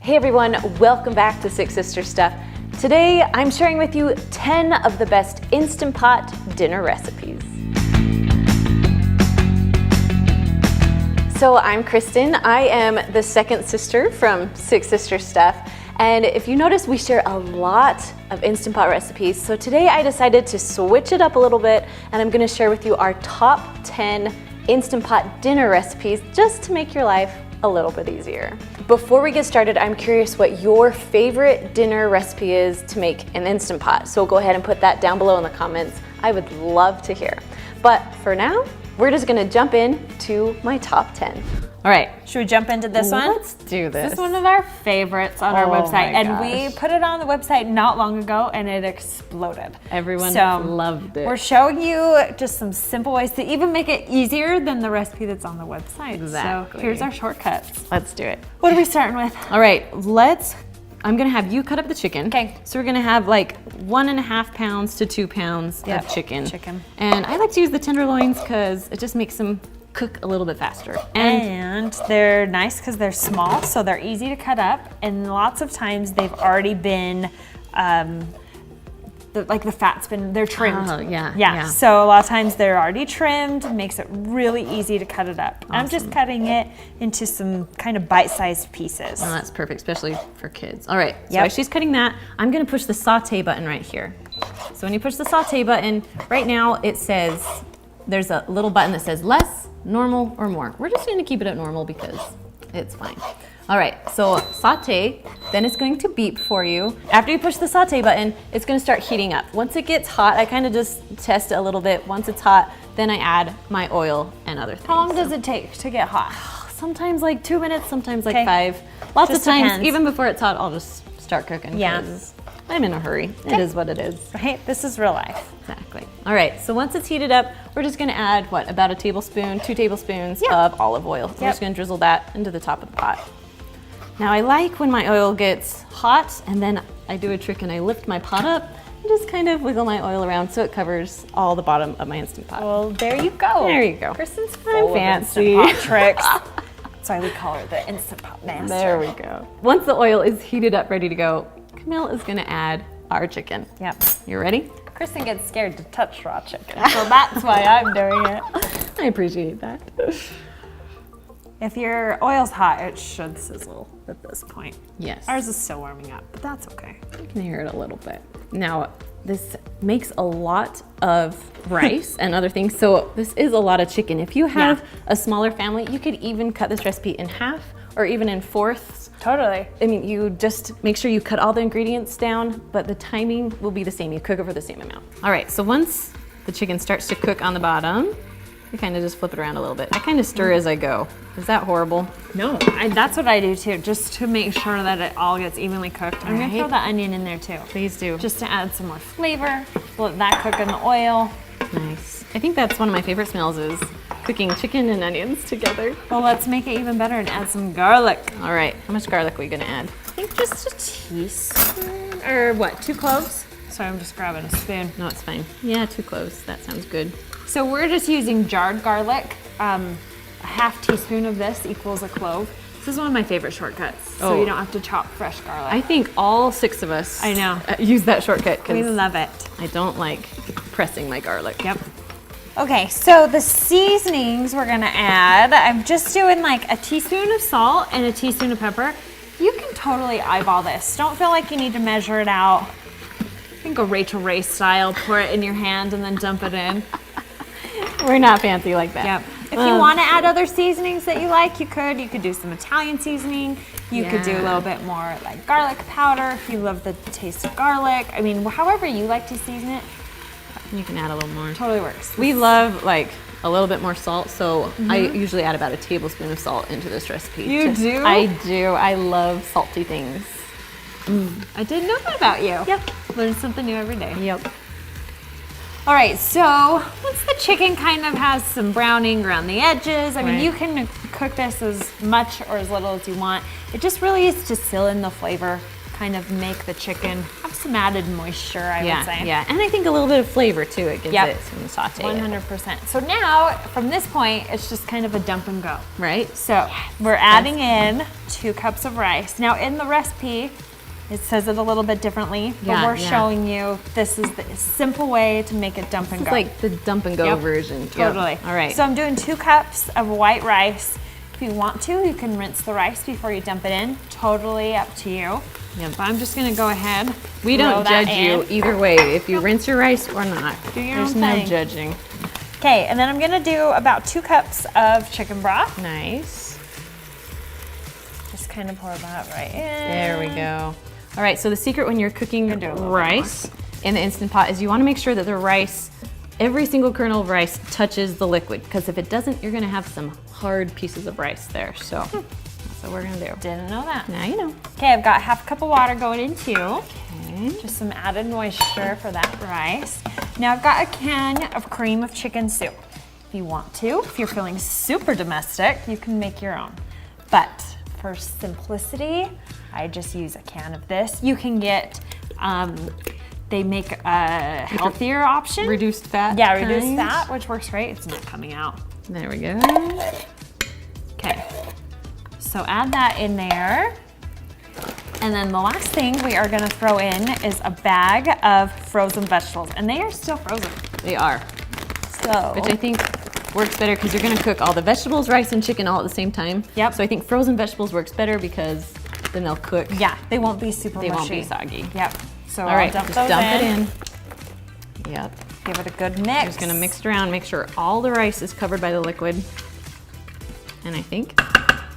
Hey everyone, welcome back to Six Sister Stuff. Today I'm sharing with you 10 of the best Instant Pot dinner recipes. So I'm Kristen, I am the second sister from Six Sister Stuff. And if you notice, we share a lot of Instant Pot recipes. So today I decided to switch it up a little bit and I'm gonna share with you our top 10 Instant Pot dinner recipes just to make your life a little bit easier. Before we get started, I'm curious what your favorite dinner recipe is to make an Instant Pot. So go ahead and put that down below in the comments. I would love to hear. But for now, we're just gonna jump in to my top 10. All right, should we jump into this one? Let's do this. This is one of our favorites on our website, and we gosh. put it on the website not long ago, and it exploded. Everyone So, loved it. We're showing you just some simple ways to even make it easier than the recipe that's on the website. Exactly. So here's our shortcuts. Let's do it. What are we starting with? All right, I'm gonna have you cut up the chicken. Okay. So we're gonna have like 1.5 pounds to 2 pounds Yep, of chicken. And I like to use the tenderloins because it just makes them cook a little bit faster. And they're nice because they're small, so they're easy to cut up. And lots of times they've already been, the fat's they're trimmed. Oh, yeah. So a lot of times they're already trimmed, makes it really easy to cut it up. Awesome. I'm just cutting it into some kind of bite-sized pieces. Oh, that's perfect, especially for kids. All right, so Yep. as she's cutting that, I'm gonna push the saute button right here. So when you push the saute button, right now it says, there's a little button that says less, normal, or more. We're just gonna keep it at normal because it's fine. All right, so saute, then it's going to beep for you. After you push the saute button, it's gonna start heating up. Once it gets hot, I kind of just test it a little bit. Once it's hot, then I add my oil and other things. How long does it take to get hot? Sometimes like 2 minutes, sometimes like Okay. 5. Lots Just of times, depends. even before it's hot, I'll just start cooking. Yeah. 'Cause I'm in a hurry. It is what it is. Right? This is real life. Exactly. All right, so once it's heated up, we're just gonna add, about a tablespoon, 2 tablespoons Yeah. of olive oil. We're Yep. just gonna drizzle that into the top of the pot. Now I like when my oil gets hot and then I do a trick and I lift my pot up and just kind of wiggle my oil around so it covers all the bottom of my Instant Pot. Well, there you go. There you go. Kristen's I'm full fancy. of Instant Pot tricks. That's why we call her the Instant Pot master. There we go. Once the oil is heated up, ready to go, Camille is gonna add our chicken. Yep. You ready? Kristen gets scared to touch raw chicken, so that's why I'm doing it. I appreciate that. If your oil's hot, it should sizzle at this point. Yes. Ours is still warming up, but that's okay. You can hear it a little bit. Now, this makes a lot of rice and other things, so this is a lot of chicken. If you have a smaller family, you could even cut this recipe in half or even in fourths. Totally. I mean, you just make sure you cut all the ingredients down, but the timing will be the same. You cook it for the same amount. All right, so once the chicken starts to cook on the bottom, you kind of just flip it around a little bit. I kind of stir as I go. Is that horrible? No, that's what I do too, just to make sure that it all gets evenly cooked. I'm gonna throw the onion in there too. Please do. Just to add some more flavor. Let that cook in the oil. Nice. I think that's one of my favorite smells is cooking chicken and onions together. Well, let's make it even better and add some garlic. All right, how much garlic are we gonna add? I think just a teaspoon, or what, 2 cloves? Sorry, I'm just grabbing a spoon. No, it's fine. Yeah, 2 cloves. That sounds good. So we're just using jarred garlic. A half teaspoon of this equals a clove. This is one of my favorite shortcuts, so you don't have to chop fresh garlic. I think all 6 of us I know. Use that shortcut We because love it. I don't like pressing my garlic. Yep. Okay, so the seasonings we're gonna add, I'm just doing like a teaspoon of salt and a teaspoon of pepper. You can totally eyeball this. Don't feel like you need to measure it out. You can go Rachel Ray style, pour it in your hand and then dump it in. We're not fancy like that. Yep. If you want to add other seasonings that you like, you could. You could do some Italian seasoning. You could do a little bit more like garlic powder if you love the taste of garlic. I mean, however you like to season it, You can add a little more. totally works. We love like a little bit more salt, so I usually add about a tablespoon of salt into this recipe. You do? I do. I love salty things. I didn't know that about you. Yep. Learn something new every day. Yep. All right, so once the chicken kind of has some browning around the edges, I mean, Right. you can cook this as much or as little as you want. It just really is to seal in the flavor, kind of make the chicken have some added moisture, I would say. Yeah, and I think a little bit of flavor too. It gives Yep. it some saute. 100%. So now, from this point, it's just kind of a dump and go. Right? So we're adding in 2 cups of rice. Now in the recipe, it says it a little bit differently, but Yeah, we're yeah. showing you this is the simple way to make it dump and It's go. like the dump and go Yep. version. Yep. Totally. All right. So I'm doing 2 cups of white rice. If you want to, you can rinse the rice before you dump it in. Totally up to you. Yep. But I'm just gonna go ahead. We throw don't that judge you in. either way, if you rinse your rice or not. Do your There's own no thing. judging. Okay, and then I'm gonna do about 2 cups of chicken broth. Nice. Just kind of pour that right in. There we go. All right, so the secret when you're cooking Gonna do a little bit rice in the Instant Pot is you want to make sure that the rice, every single kernel of rice touches the liquid, because if it doesn't, you're going to have some hard pieces of rice there. So that's what we're going to do. Didn't know that. Now you know. Okay, I've got half a cup of water going in too. Okay. Just some added moisture for that rice. Now I've got a can of cream of chicken soup. If you want to, if you're feeling super domestic, you can make your own. But for simplicity, I just use a can of this. You can get, they make a healthier option. Reduced fat. Yeah, reduced kind. fat, which works great. It's not coming out. There we go. Okay, so add that in there. And then the last thing we are gonna throw in is a bag of frozen vegetables, and they are still frozen. They are. So, Which I think works better because you're going to cook all the vegetables, rice, and chicken all at the same time. Yep. So I think frozen vegetables works better because then they'll cook. yeah, they won't be super They mushy. won't be soggy. Yep. So All right, I'll dump just those dump in. it in. Yep. Give it a good mix. Just gonna mix it around, make sure all the rice is covered by the liquid. And I think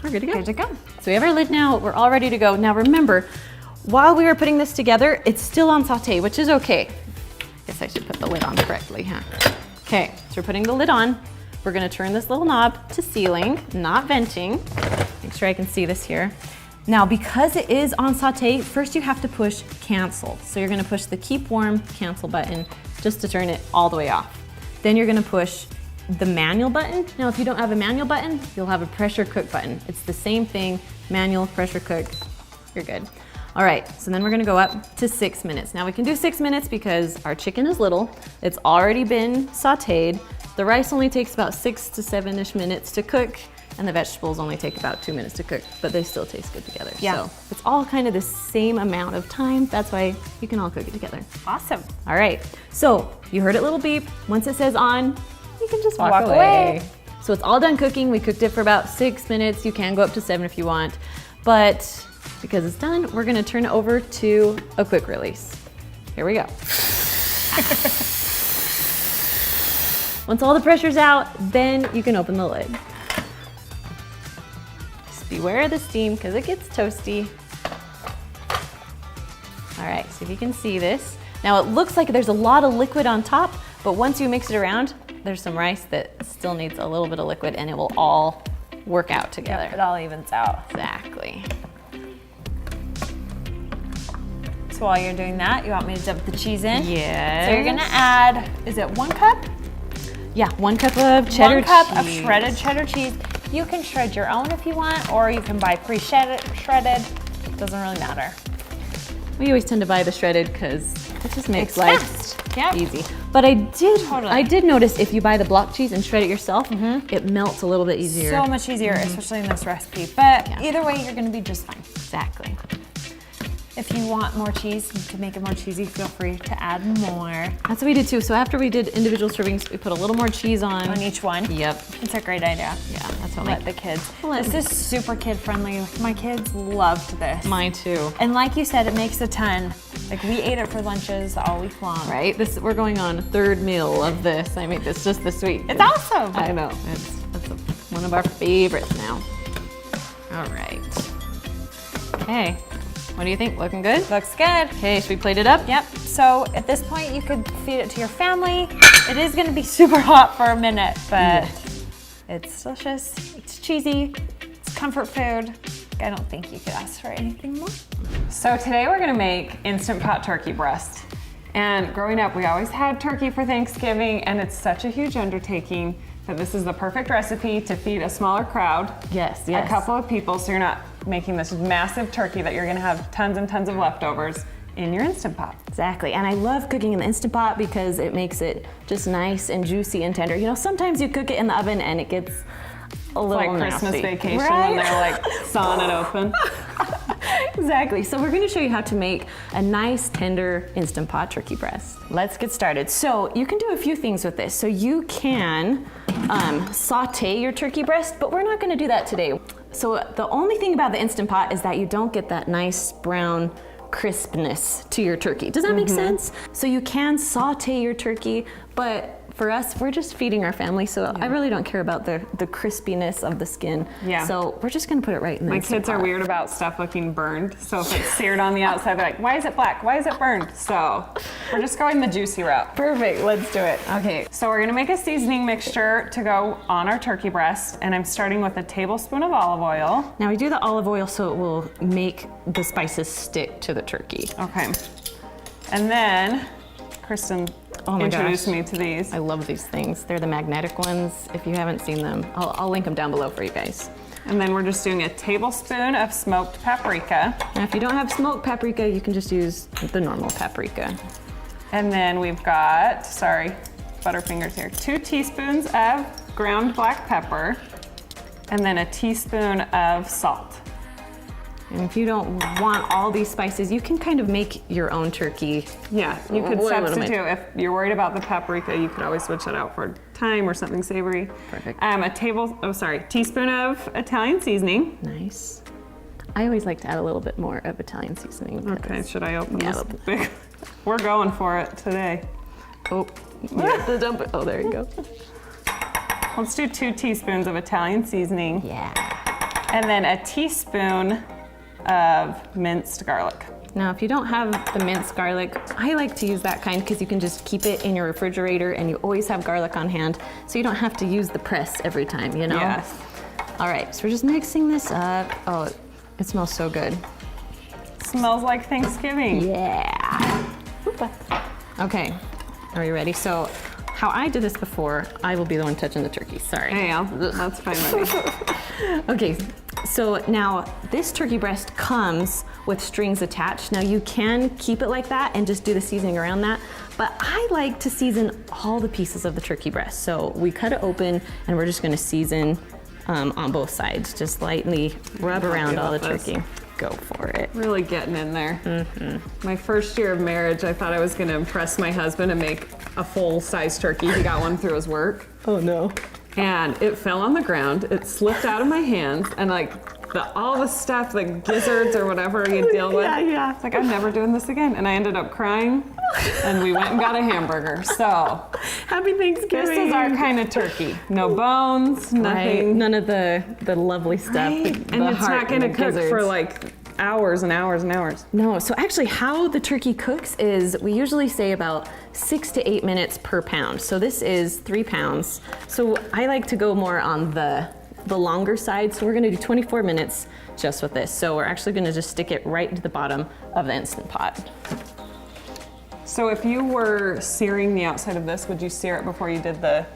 we're good to go. Good to go. So we have our lid now, we're all ready to go. Now remember, while we were putting this together, it's still on saute, which is okay. Guess I should put the lid on correctly, huh? Okay, so we're putting the lid on. We're gonna turn this little knob to sealing, not venting. Make sure I can see this here. Now, because it is on saute, first you have to push cancel. So you're gonna push the keep warm cancel button just to turn it all the way off. Then you're gonna push the manual button. Now, if you don't have a manual button, you'll have a pressure cook button. It's the same thing, manual, pressure cook, you're good. All right, so then we're gonna go up to 6 minutes. Now we can do 6 minutes because our chicken is little, it's already been sauteed. The rice only takes about 6 to 7-ish minutes to cook, and the vegetables only take about 2 minutes to cook, but they still taste good together. Yeah. So it's all kind of the same amount of time. That's why you can all cook it together. Awesome. All right, so you heard it little beep. Once it says on, you can just walk Walk away. away. So it's all done cooking. We cooked it for about 6 minutes. You can go up to 7 if you want, but because it's done, we're gonna turn it over to a quick release. Here we go. Once all the pressure's out, then you can open the lid. Just beware of the steam because it gets toasty. All right, so if you can see this. Now it looks like there's a lot of liquid on top, but once you mix it around, there's some rice that still needs a little bit of liquid and it will all work out together. It all evens out. Exactly. So while you're doing that, you want me to dump the cheese in? Yes. So you're gonna add, is it 1 cup? Yeah, 1 cup of cheddar 1 cup of cheese. shredded cheddar cheese. You can shred your own if you want, or you can buy shredded. Doesn't really matter. We always tend to buy the shredded because it just makes It's life fast. Yep. easy. But I Totally. did notice if you buy the block cheese and shred it yourself, it melts a little bit easier. So much easier, especially in this recipe. But Yeah. either way, you're gonna be just fine. Exactly. If you want more cheese, to make it more cheesy, feel free to add more That's what we did too. So after we did individual servings, we put a little more cheese on. each one. Yep. It's a great idea. Yeah, that's what Let the kids. Let- This is super kid friendly. My kids loved this. Mine too. And like you said, it makes a ton. Like we ate it for lunches all week long. Right? We're going on a 3rd meal of this. I made this just this week. It's awesome. I know. That's one of our favorites now. All right. Okay. What do you think? Looking good? Looks good. Okay, should we plate it up? Yep. So at this point, you could feed it to your family. It is going to be super hot for a minute, but it's delicious. It's cheesy. It's comfort food. I don't think you could ask for anything more. So today we're gonna make Instant Pot turkey breast. And growing up, we always had turkey for Thanksgiving, and it's such a huge undertaking that this is the perfect recipe to feed a smaller crowd. Yes, A couple of people, so you're not making this massive turkey that you're gonna have tons and tons of leftovers in your Instant Pot. Exactly, and I love cooking in the Instant Pot because it makes it just nice and juicy and tender. You know, sometimes you cook it in the oven and it gets a little Like nasty. Christmas Vacation Right? when they're like sawing it open. Exactly. So we're going to show you how to make a nice, tender Instant Pot turkey breast. Let's get started. So you can do a few things with this. So you can saute your turkey breast, but we're not going to do that today. So the only thing about the Instant Pot is that you don't get that nice brown crispness to your turkey. Does that make sense? So you can saute your turkey, but for us, we're just feeding our family, so I really don't care about the crispiness of the skin. Yeah. So we're just gonna put it right in the My Instant kids are Pot. weird about stuff looking burned. So if it's seared on the outside, they're like, why is it black? Why is it burned? So we're just going the juicy route. Perfect, let's do it. Okay, so we're gonna make a seasoning mixture to go on our turkey breast, and I'm starting with a tablespoon of olive oil. Now we do the olive oil so it will make the spices stick to the turkey. Okay. And then Kristen Oh my introduced gosh. me to these. I love these things. They're the magnetic ones. If you haven't seen them, I'll link them down below for you guys. And then we're just doing a tablespoon of smoked paprika. Now if you don't have smoked paprika, you can just use the normal paprika. And then we've got, sorry, Butterfingers here, 2 teaspoons of ground black pepper, and then a teaspoon of salt. And if you don't want all these spices, you can kind of make your own turkey. Yeah, you could What am I- substitute. If you're worried about the paprika, you could always switch that out for thyme or something savory. Perfect. Teaspoon of Italian seasoning. Nice. I always like to add a little bit more of Italian seasoning. Okay, should I open Yeah, this open. big? We're going for it today. Oh, you have to dump it. Oh, there you go. Let's do 2 teaspoons of Italian seasoning, Yeah. and then a teaspoon of minced garlic. Now, if you don't have the minced garlic, I like to use that kind because you can just keep it in your refrigerator and you always have garlic on hand, so you don't have to use the press every time, you know? Yes. All right, so we're just mixing this up. Oh, it smells so good. Smells like Thanksgiving. Yeah. Okay, are you ready? So, how I did this before, I will be the one touching the turkey. Sorry. Hey, that's fine with me. Okay, so now this turkey breast comes with strings attached. Now you can keep it like that and just do the seasoning around that, but I like to season all the pieces of the turkey breast. So we cut it open and we're just gonna season on both sides. Just lightly rub around all the about this. turkey. Go for it. Really getting in there. My first year of marriage, I thought I was gonna impress my husband and make a full-size turkey. He got one through his work. Oh no. And it fell on the ground. It slipped out of my hands, and like all the stuff, like gizzards or whatever you deal with. Yeah. It's like, I'm never doing this again. And I ended up crying, and we went and got a hamburger. So Happy Thanksgiving. this is our kind of turkey. No bones, Right. nothing. None of the lovely stuff. Right? the And it's heart not gonna the cook for gizzards. like hours and hours and hours. No, so actually how the turkey cooks is we usually say about 6 to 8 minutes per pound. So this is 3 pounds. So I like to go more on the longer side. So we're gonna do 24 minutes just with this. So we're actually gonna just stick it right into the bottom of the Instant Pot. So if you were searing the outside of this, would you sear it before you did the?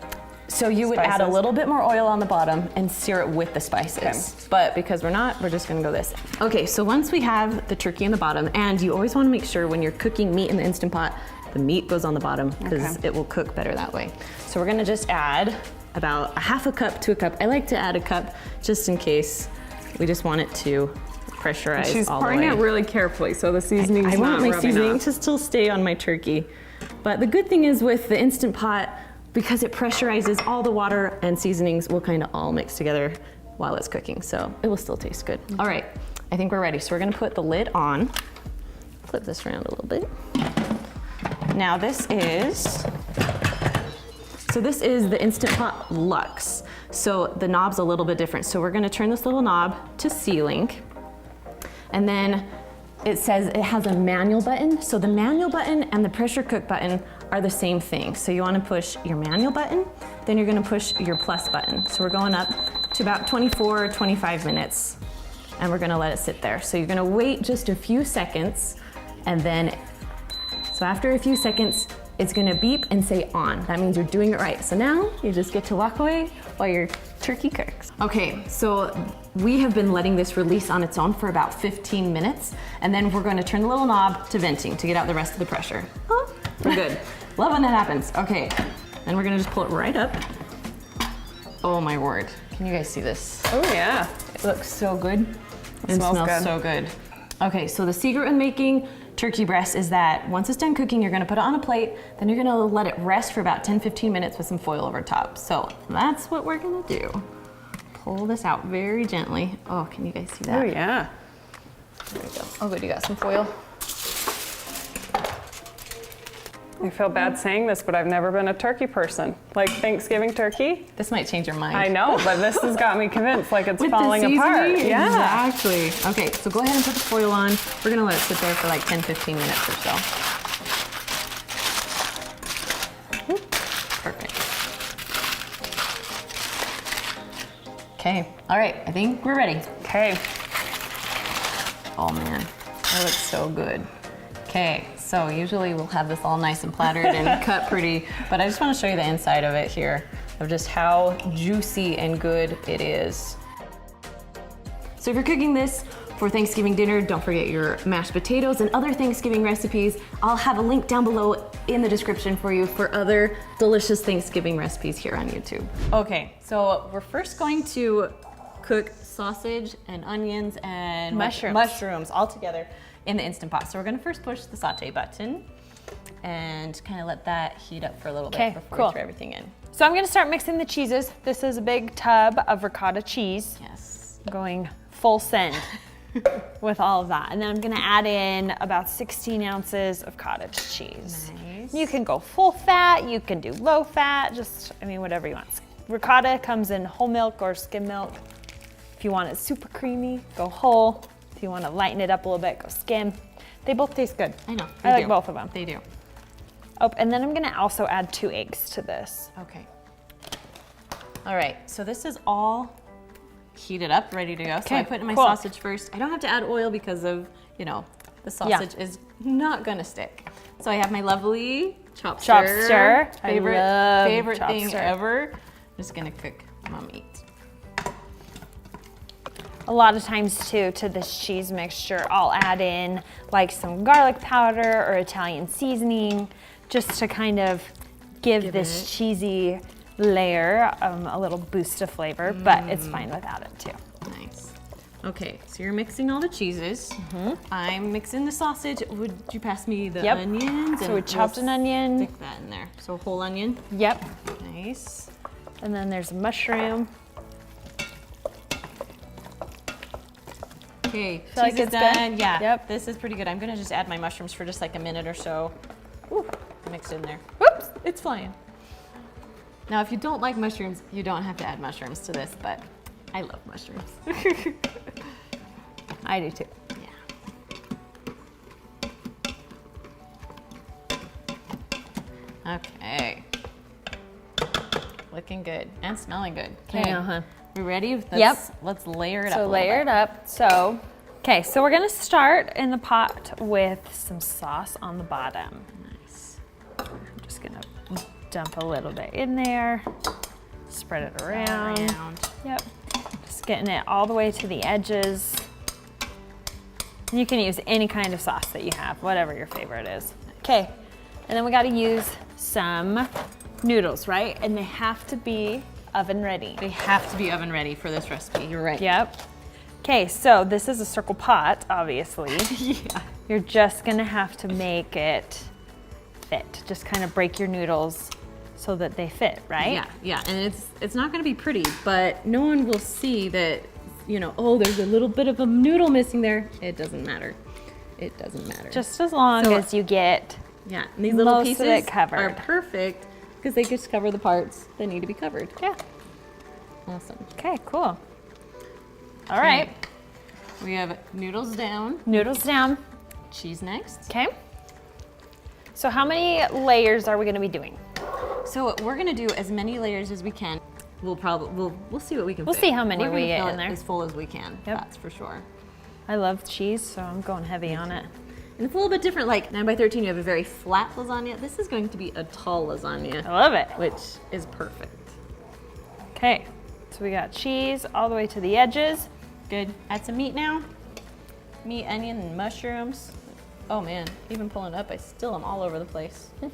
So you would add a Spices. little bit more oil on the bottom and sear it with the spices. Okay. But because we're not, we're just gonna go this. Okay, so once we have the turkey in the bottom, and you always wanna make sure when you're cooking meat in the Instant Pot, the meat goes on the bottom because Okay. it will cook better that way. So we're gonna just add about a half a cup to a cup. I like to add a cup just in case we just want it to pressurize She's all the pouring way. it really carefully, so the seasoning's I want not my rubbing seasoning off. to still stay on my turkey. But the good thing is with the Instant Pot, because it pressurizes, all the water and seasonings will kind of all mix together while it's cooking. So it will still taste good. All right, I think we're ready. So we're gonna put the lid on. Flip this around a little bit. Now this is the Instant Pot Luxe. So the knob's a little bit different. So we're gonna turn this little knob to C-Link. And then it says it has a manual button. So the manual button and the pressure cook button are the same thing. So you wanna push your manual button, then you're gonna push your plus button. So we're going up to about 24, 25 minutes, and we're gonna let it sit there. So you're gonna wait just a few seconds, and then, so after a few seconds, it's gonna beep and say on. That means you're doing it right. So now you just get to walk away while your turkey cooks. Okay, so we have been letting this release on its own for about 15 minutes, and then we're going to turn the little knob to venting to get out the rest of the pressure. Oh, we're good. Love when that happens. Okay, then we're gonna just pull it right up. Oh my word. Can you guys see this? Oh yeah. It looks so good. It smells good. so good. Okay, so the secret in making turkey breast is that once it's done cooking, you're gonna put it on a plate, then you're gonna let it rest for about 10-15 minutes with some foil over top. So that's what we're gonna do. Pull this out very gently. Oh, can you guys see that? Oh yeah. There we go. Oh good, you got some foil. I feel bad saying this, but I've never been a turkey person. Like Thanksgiving turkey. This might change your mind. I know, but this has got me convinced like it's With the falling apart. seasoning? Yeah. Exactly. Okay, so go ahead and put the foil on. We're gonna let it sit there for like 10-15 minutes or so. Perfect. Okay, all right, I think we're ready. Okay. Oh man, that looks so good. Okay, so usually we'll have this all nice and plattered and cut pretty, but I just want to show you the inside of it here, of just how juicy and good it is. So if you're cooking this for Thanksgiving dinner, don't forget your mashed potatoes and other Thanksgiving recipes. I'll have a link down below in the description for you for other delicious Thanksgiving recipes here on YouTube. Okay, so we're first going to cook sausage and onions and mushrooms all together in the Instant Pot. So we're gonna first push the saute button and kind of let that heat up for a little bit before we throw everything in. So I'm gonna start mixing the cheeses. This is a big tub of ricotta cheese. Yes. Going full send with all of that. And then I'm gonna add in about 16 ounces of cottage cheese. Nice. You can go full fat, you can do low fat, just, I mean, whatever you want. Ricotta comes in whole milk or skim milk. If you want it super creamy, go whole. If you want to lighten it up a little bit, go skim. They both taste good. I know. I like both of them. They do. Oh, and then I'm gonna also add 2 eggs to this. Okay. All right, so this is all heated up, ready to go. So I put in my sausage first. I don't have to add oil because of, you know, the sausage is not gonna stick. So I have my lovely chop stir. Favorite thing ever. I'm just gonna cook my meat. A lot of times too, to this cheese mixture, I'll add in like some garlic powder or Italian seasoning, just to kind of give this cheesy layer a little boost of flavor, but it's fine without it too. Nice. Okay, so you're mixing all the cheeses. I'm mixing the sausage. Would you pass me the onions? So we chopped an onion. Stick that in there. So whole onion. Yep. Nice. And then there's a mushroom. Okay, Feel like cheese is it's done. good? Yeah. Yep. This is pretty good. I'm gonna just add my mushrooms for just like a minute or so. Ooh, mixed in there. Whoops, it's flying. Now, if you don't like mushrooms, you don't have to add mushrooms to this, but I love mushrooms. I do too. Yeah. Okay. Looking good and smelling good. I know, huh? We ready? Let's layer it up. So layer it up. So, okay, so we're gonna start in the pot with some sauce on the bottom. Nice. I'm just gonna dump a little bit in there, spread it around. Yep. Just getting it all the way to the edges. You can use any kind of sauce that you have, whatever your favorite is. Okay, and then we gotta use some noodles, right? And they have to be oven ready. They have to be oven ready for this recipe. You're right. Yep. Okay, so this is a circle pot, obviously. Yeah. You're just gonna have to make it fit. Just kind of break your noodles so that they fit, right? Yeah, yeah, and it's not gonna be pretty, but no one will see that, you know, oh, there's a little bit of a noodle missing there. It doesn't matter. It doesn't matter. Just as long as you get and these little most pieces of it covered. are perfect because they just cover the parts that need to be covered. Yeah. Awesome. Okay, cool. All right. We have noodles down. Noodles down. Cheese next. Okay. So how many layers are we gonna be doing? So we're gonna do as many layers as we can. We'll see what we can. We'll see how many we're we gonna get fill in it there. as full as we can. Yep. That's for sure. I love cheese, so I'm going heavy on it. And it's a little bit different. Like 9x13, you have a very flat lasagna. This is going to be a tall lasagna, I love it. which is perfect. Okay, so we got cheese all the way to the edges. good. Add some meat now. Meat, onion, and mushrooms. Oh man, even pulling it up, I still am all over the place. All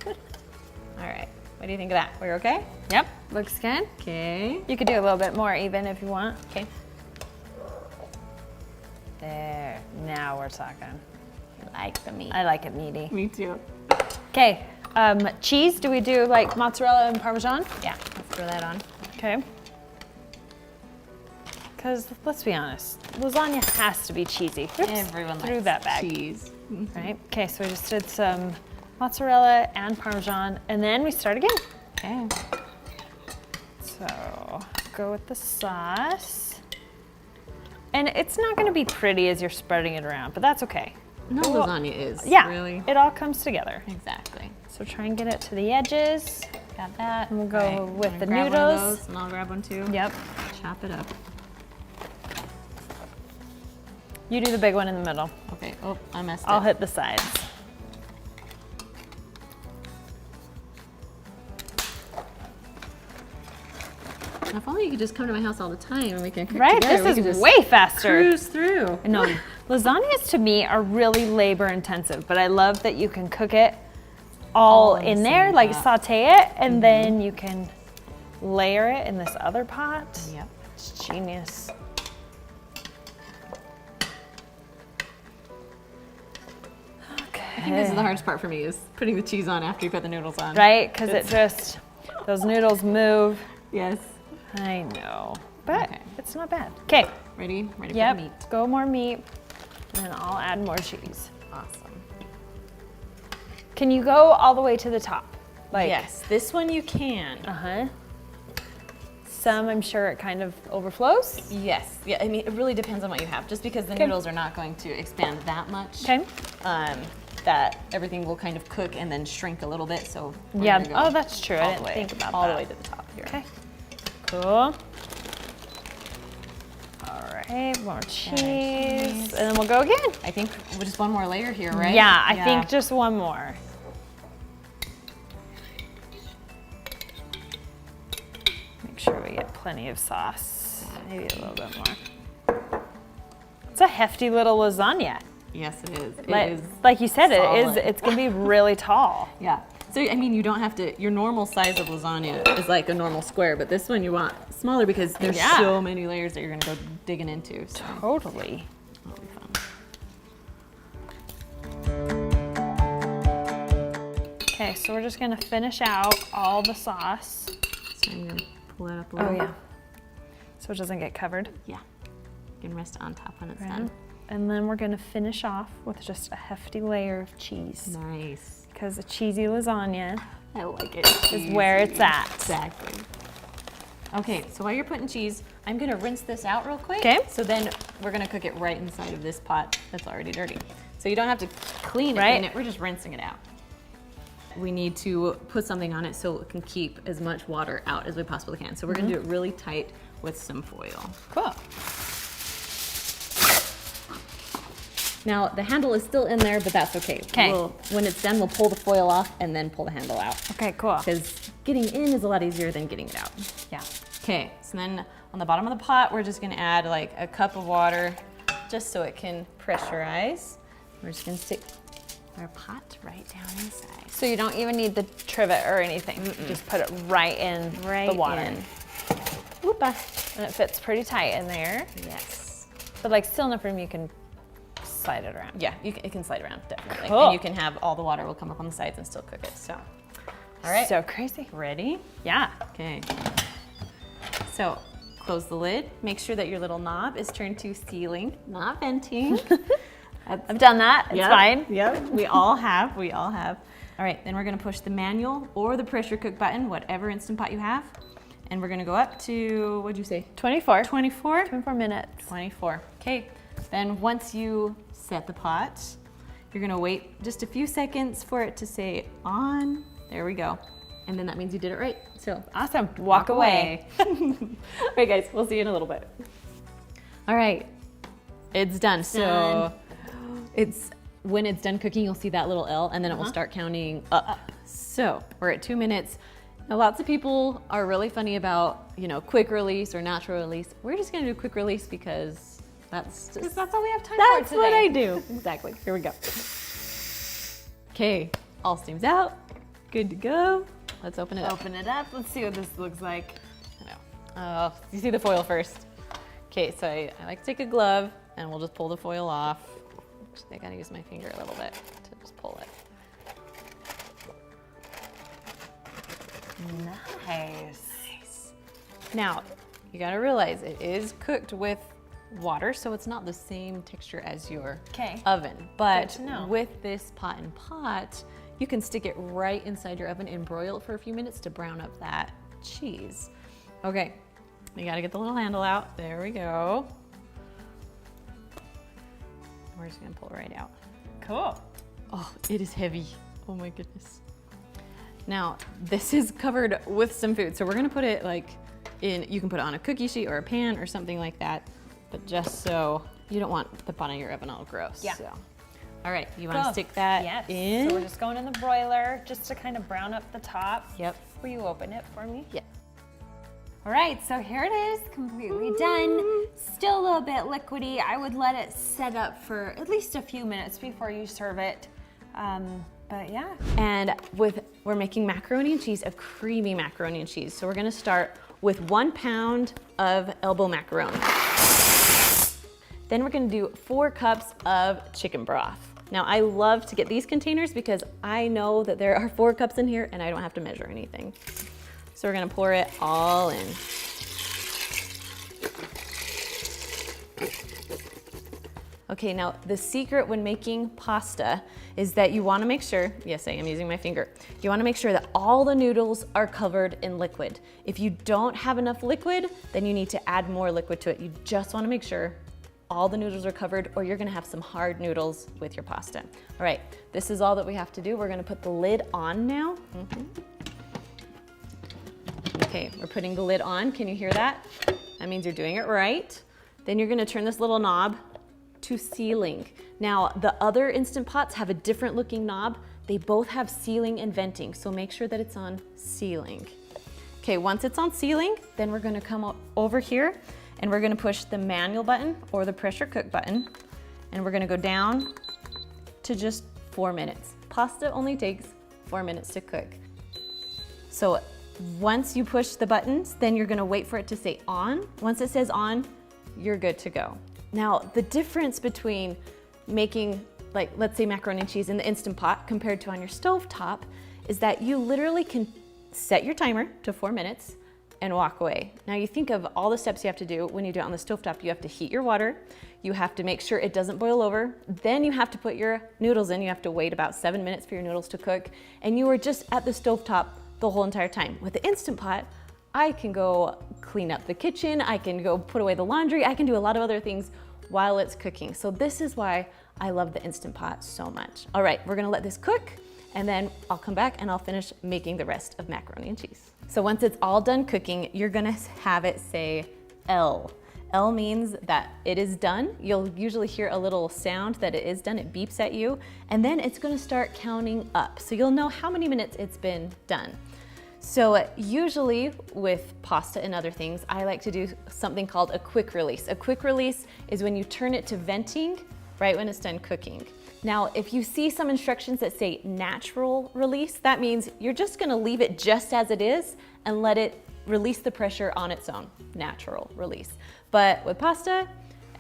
right, what do you think of that? We're okay? Yep, looks good. Okay. You could do a little bit more even if you want. Okay. There, now we're talking. I like the meat. I like it meaty. Me too. Okay, cheese, do we do like mozzarella and Parmesan? Yeah, let's throw that on. Okay. Because let's be honest, lasagna has to be cheesy. Oops, Everyone threw likes that back. cheese. Right, okay, so we just did some mozzarella and Parmesan, and then we start again. Okay. So go with the sauce. And it's not gonna be pretty as you're spreading it around, but that's okay. No Well, lasagna is, Yeah, really. it all comes together. Exactly. So try and get it to the edges. Got that. And we'll go All right, with I'm the gonna grab one of noodles. those, and I'll grab one too. Yep. Chop it up. You do the big one in the middle. Okay. Oh, I messed I'll up. hit the sides. If only you could just come to my house all the time and we can cook Right, together. We this could is just way faster. cruise through. No, lasagnas to me are really labor intensive, but I love that you can cook it all in the in there, same like pot. saute it, and then you can layer it in this other pot. Yep. It's genius. I think this is the hardest part for me is putting the cheese on after you put the noodles on. Right, because it just, those noodles move. Yes. I know, but Okay. it's not bad. Okay, Ready? Ready yep, for the meat. go more meat, and then I'll add more cheese. Awesome. Can you go all the way to the top? Like, Yes, this one you can. Uh-huh. Some, I'm sure it kind of overflows. Yes. Yeah, I mean, it really depends on what you have. Just because the Okay. noodles are not going to expand that much. Okay. That everything will kind of cook and then shrink a little bit. So we're Yeah. gonna go Oh, that's true. I all didn't the way, think about all that. the way to the top here. Okay. Cool. All right, more cheese. cheese. And then we'll go again. I think just one more layer here, right? Yeah, I think just one more. Make sure we get plenty of sauce. Maybe a little bit more. It's a hefty little lasagna. Yes, it is. It Like, is. like you said, solid. it's gonna be really tall. Yeah. So I mean, you don't have to. Your normal size of lasagna is like a normal square, but this one you want smaller because there's Yeah. so many layers that you're gonna go digging into. So Totally. that'll be fun. Okay, so we're just gonna finish out all the sauce. So I'm gonna pull that up a little. So it doesn't get covered. Yeah. You can rest it on top when it's Right. done. And then we're gonna finish off with just a hefty layer of cheese. Nice. Because a cheesy lasagna I like it. is where it's at. Exactly. Okay, so while you're putting cheese, I'm gonna rinse this out real quick. 'Kay. So then we're gonna cook it right inside of this pot that's already dirty. So you don't have to clean it, Right. in it, we're just rinsing it out. We need to put something on it so it can keep as much water out as we possibly can. So we're gonna do it really tight with some foil. Cool. Now the handle is still in there, but that's okay. 'Kay. When it's done, we'll pull the foil off and then pull the handle out. Okay, cool. Because getting in is a lot easier than getting it out. Yeah. Okay, so then on the bottom of the pot, we're just gonna add like a cup of water just so it can pressurize. We're just gonna stick our pot right down inside. So you don't even need the trivet or anything. Just put it right in the water. in. And it fits pretty tight in there. Yes. But like still enough room you can slide it around. Yeah, it can slide around, definitely. Cool. And you can have all the water will come up on the sides and still cook it, so. All right, So crazy. ready? Yeah. Okay. So close the lid. Make sure that your little knob is turned to sealing, not venting. I've done that. It's fine. Yep. We all have. We all have. All right. Then we're gonna push the manual or the pressure cook button, whatever Instant Pot you have, and we're gonna go up to, what'd you say? 24. 24. 24 minutes. 24. Okay. Then once you set the pot, you're gonna wait just a few seconds for it to say on. There we go. And then that means you did it right. So Awesome. Walk away. All right, guys, we'll see you in a little bit. All right, it's done. So it's when it's done cooking, you'll see that little L, and then it will start counting up. So we're at 2 minutes. Now, lots of people are really funny about, quick release or natural release. We're just gonna do quick release because That's Because just, that's all we have time that's for today. what I do. Exactly. Here we go. Okay, all steam's out. Good to go. Let's open it up. Open it up. Let's see what this looks like. I know. You see the foil first. Okay, so I like to take a glove and we'll just pull the foil off. I gotta use my finger a little bit to just pull it. Nice. Now, you gotta realize it is cooked with water, so it's not the same texture as your oven. But to know. with this pot and pot, you can stick it right inside your oven and broil it for a few minutes to brown up that cheese. Okay, you gotta get the little handle out. There we go. We're just gonna pull it right out. Cool. Oh, it is heavy. Oh my goodness. Now, this is covered with some food, so we're gonna put it like in, you can put it on a cookie sheet or a pan or something like that, but just so you don't want the bottom of your oven all gross. Yeah. So. All right, you wanna stick that in? So we're just going in the broiler just to kind of brown up the top. Yep. Will you open it for me? Yeah. All right, so here it is, completely done. Still a little bit liquidy. I would let it set up for at least a few minutes before you serve it. But yeah. And we're making macaroni and cheese, a creamy macaroni and cheese. So we're gonna start with 1 pound of elbow macaroni. Then we're gonna do 4 cups of chicken broth. Now I love to get these containers because I know that there are 4 cups in here and I don't have to measure anything. So we're gonna pour it all in. Okay, now the secret when making pasta is that you wanna make sure, yes, I am using my finger, you wanna make sure that all the noodles are covered in liquid. If you don't have enough liquid, then you need to add more liquid to it. You just wanna make sure all the noodles are covered or you're gonna have some hard noodles with your pasta. All right, this is all that we have to do. We're gonna put the lid on now. Okay, we're putting the lid on. Can you hear that? That means you're doing it right. Then you're gonna turn this little knob to sealing. Now, the other Instant Pots have a different looking knob. They both have sealing and venting, so make sure that it's on sealing. Okay, once it's on sealing, then we're gonna come over here and we're gonna push the manual button or the pressure cook button, and we're gonna go down to just 4 minutes. Pasta only takes 4 minutes to cook. So once you push the buttons, then you're gonna wait for it to say on. Once it says on, you're good to go. Now, the difference between making, like, let's say macaroni and cheese in the Instant Pot compared to on your stove top is that you literally can set your timer to 4 minutes and walk away. Now you think of all the steps you have to do when you do it on the stovetop. You have to heat your water, you have to make sure it doesn't boil over, then you have to put your noodles in, you have to wait about 7 minutes for your noodles to cook, and you are just at the stovetop the whole entire time. With the Instant Pot, I can go clean up the kitchen, I can go put away the laundry, I can do a lot of other things while it's cooking. So this is why I love the Instant Pot so much. All right, we're gonna let this cook, and then I'll come back and I'll finish making the rest of macaroni and cheese. So once it's all done cooking, you're gonna have it say L. L means that it is done. You'll usually hear a little sound that it is done, it beeps at you, and then it's gonna start counting up. So you'll know how many minutes it's been done. So usually with pasta and other things, I like to do something called a quick release. A quick release is when you turn it to venting right when it's done cooking. Now, if you see some instructions that say natural release, that means you're just gonna leave it just as it is and let it release the pressure on its own, natural release. But with pasta,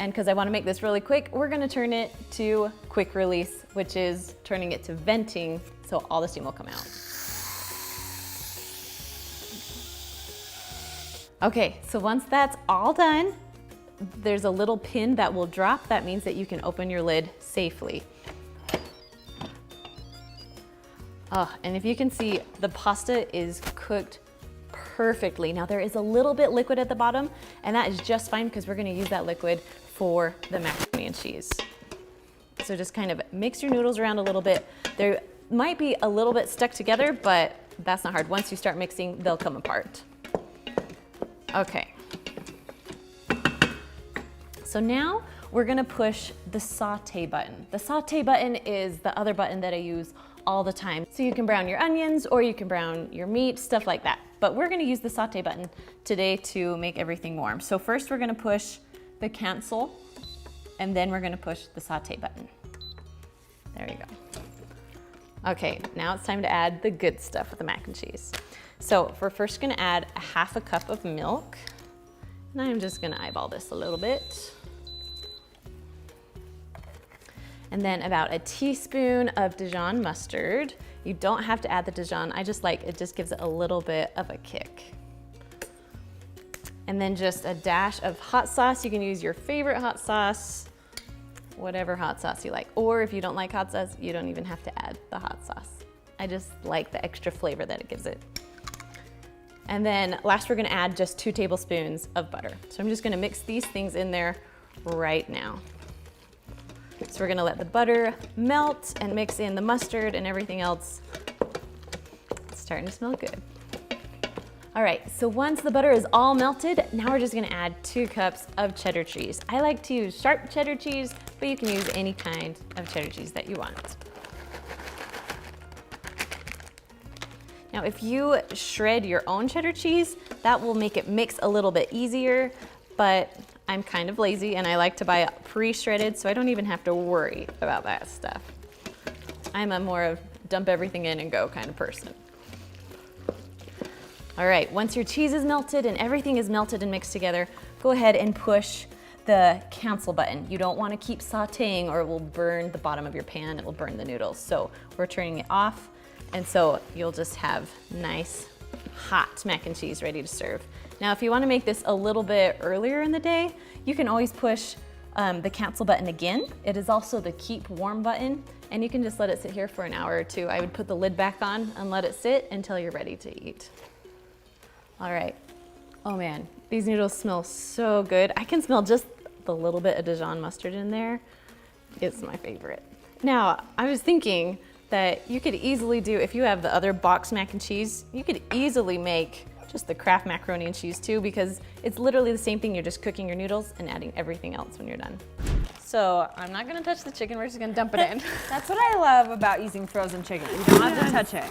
and because I wanna make this really quick, we're gonna turn it to quick release, which is turning it to venting so all the steam will come out. Okay, so once that's all done, there's a little pin that will drop. That means that you can open your lid safely. Oh, and if you can see, the pasta is cooked perfectly. Now there is a little bit liquid at the bottom, and that is just fine because we're gonna use that liquid for the macaroni and cheese. So just kind of mix your noodles around a little bit. They might be a little bit stuck together, but that's not hard. Once you start mixing, they'll come apart. Okay. So now we're gonna push the saute button. The saute button is the other button that I use all the time. So you can brown your onions or you can brown your meat, stuff like that. But we're gonna use the saute button today to make everything warm. So first we're gonna push the cancel and then we're gonna push the saute button. There you go. Okay, now it's time to add the good stuff with the mac and cheese. So we're first gonna add a 1/2 cup of milk, and I'm just gonna eyeball this a little bit. And then about a teaspoon of Dijon mustard. You don't have to add the Dijon, I just like, it just gives it a little bit of a kick. And then just a dash of hot sauce. You can use your favorite hot sauce, whatever hot sauce you like. Or if you don't like hot sauce, you don't even have to add the hot sauce. I just like the extra flavor that it gives it. And then last we're gonna add just 2 tablespoons of butter. So I'm just gonna mix these things in there right now. So we're gonna let the butter melt and mix in the mustard and everything else. It's starting to smell good. All right, so once the butter is all melted, now we're just gonna add 2 cups of cheddar cheese. I like to use sharp cheddar cheese, but you can use any kind of cheddar cheese that you want. Now, if you shred your own cheddar cheese, that will make it mix a little bit easier, but I'm kind of lazy and I like to buy it pre-shredded, so I don't even have to worry about that stuff. I'm a more of dump everything in and go kind of person. All right, once your cheese is melted and everything is melted and mixed together, go ahead and push the cancel button. You don't want to keep sauteing or it will burn the bottom of your pan, it will burn the noodles. So we're turning it off, and so you'll just have nice hot mac and cheese ready to serve. Now, if you want to make this a little bit earlier in the day, you can always push the cancel button again. It is also the keep warm button, and you can just let it sit here for an hour or 2. I would put the lid back on and let it sit until you're ready to eat. All right. Oh man, these noodles smell so good. I can smell just the little bit of Dijon mustard in there. It's my favorite. Now, I was thinking that you could easily do, if you have the other box mac and cheese, you could easily make just the Kraft macaroni and cheese too, because it's literally the same thing. You're just cooking your noodles and adding everything else when you're done. So I'm not gonna touch the chicken, we're just gonna dump it in. That's what I love about using frozen chicken. You don't have to touch it.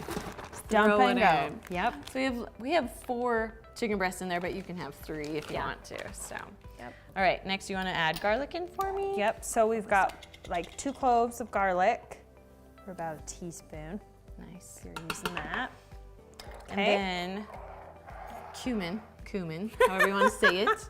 Just dump Throw and it go. in. Yep. So we have 4 chicken breasts in there, but you can have 3 if you want to, so. Yep. All right, next you wanna add garlic in for me? Yep, so we've got like 2 cloves of garlic, or about a teaspoon, Nice. if you're using that. And Okay. then cumin, however you want to say it.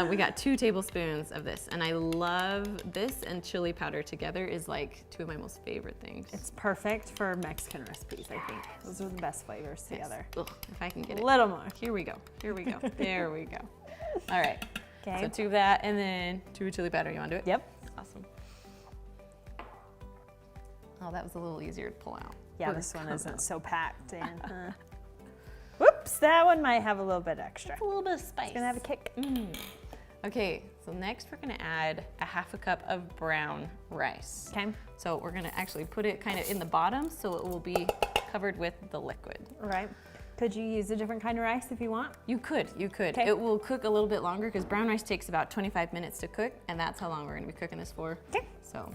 We got 2 tablespoons of this, and I love this and chili powder together is like 2 of my most favorite things. It's perfect for Mexican recipes, I think. Those are the best flavors together. Ugh, if I can get A it. little more. Here we go. There we go. All right. Okay. So 2 of that, and then 2 chili powder. You want to do it? Yep. Awesome. Oh, that was a little easier to pull out. Yeah, this one isn't so packed in. Huh? Whoops, that one might have a little bit extra. A little bit of spice. It's gonna have a kick. Okay, so next we're gonna add a 1/2 cup of brown rice. Okay. So we're gonna actually put it kind of in the bottom so it will be covered with the liquid. All right. Could you use a different kind of rice if you want? You could. Okay. It will cook a little bit longer because brown rice takes about 25 minutes to cook, and that's how long we're gonna be cooking this for. Okay. So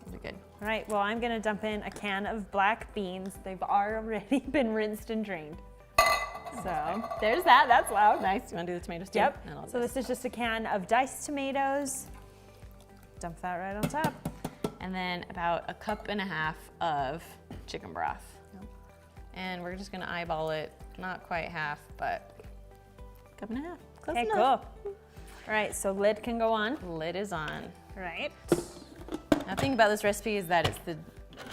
it'll be good. All right, well, I'm gonna dump in a can of black beans. They've already been rinsed and drained. So there's that, that's loud. Nice. You wanna do the tomatoes too? Yep, And I'll so just- this is just a can of diced tomatoes. Dump that right on top. And then about 1.5 cups of chicken broth. And we're just gonna eyeball it, not quite half, but 1.5 cups. Close Okay, cool. enough. All right, so lid can go on. Lid is on. All right. Now, the thing about this recipe is that it's the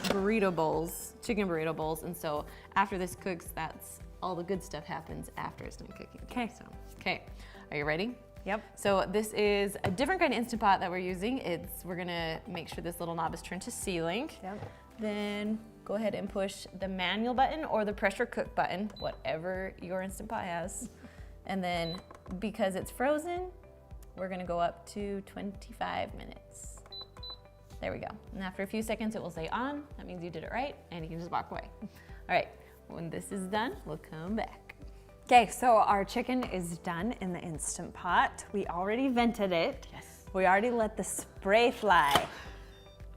burrito bowls, chicken burrito bowls, and so after this cooks, that's all the good stuff happens after it's done cooking. Okay. So, okay, are you ready? Yep. So this is a different kind of Instant Pot that we're using. We're gonna make sure this little knob is turned to sealing. Yep. Then go ahead and push the manual button or the pressure cook button, whatever your Instant Pot has. And then because it's frozen, we're gonna go up to 25 minutes. There we go. And after a few seconds, it will say on. That means you did it right, and you can just walk away. All right, when this is done, we'll come back. Okay, so our chicken is done in the Instant Pot. We already vented it. Yes. We already let the spray fly.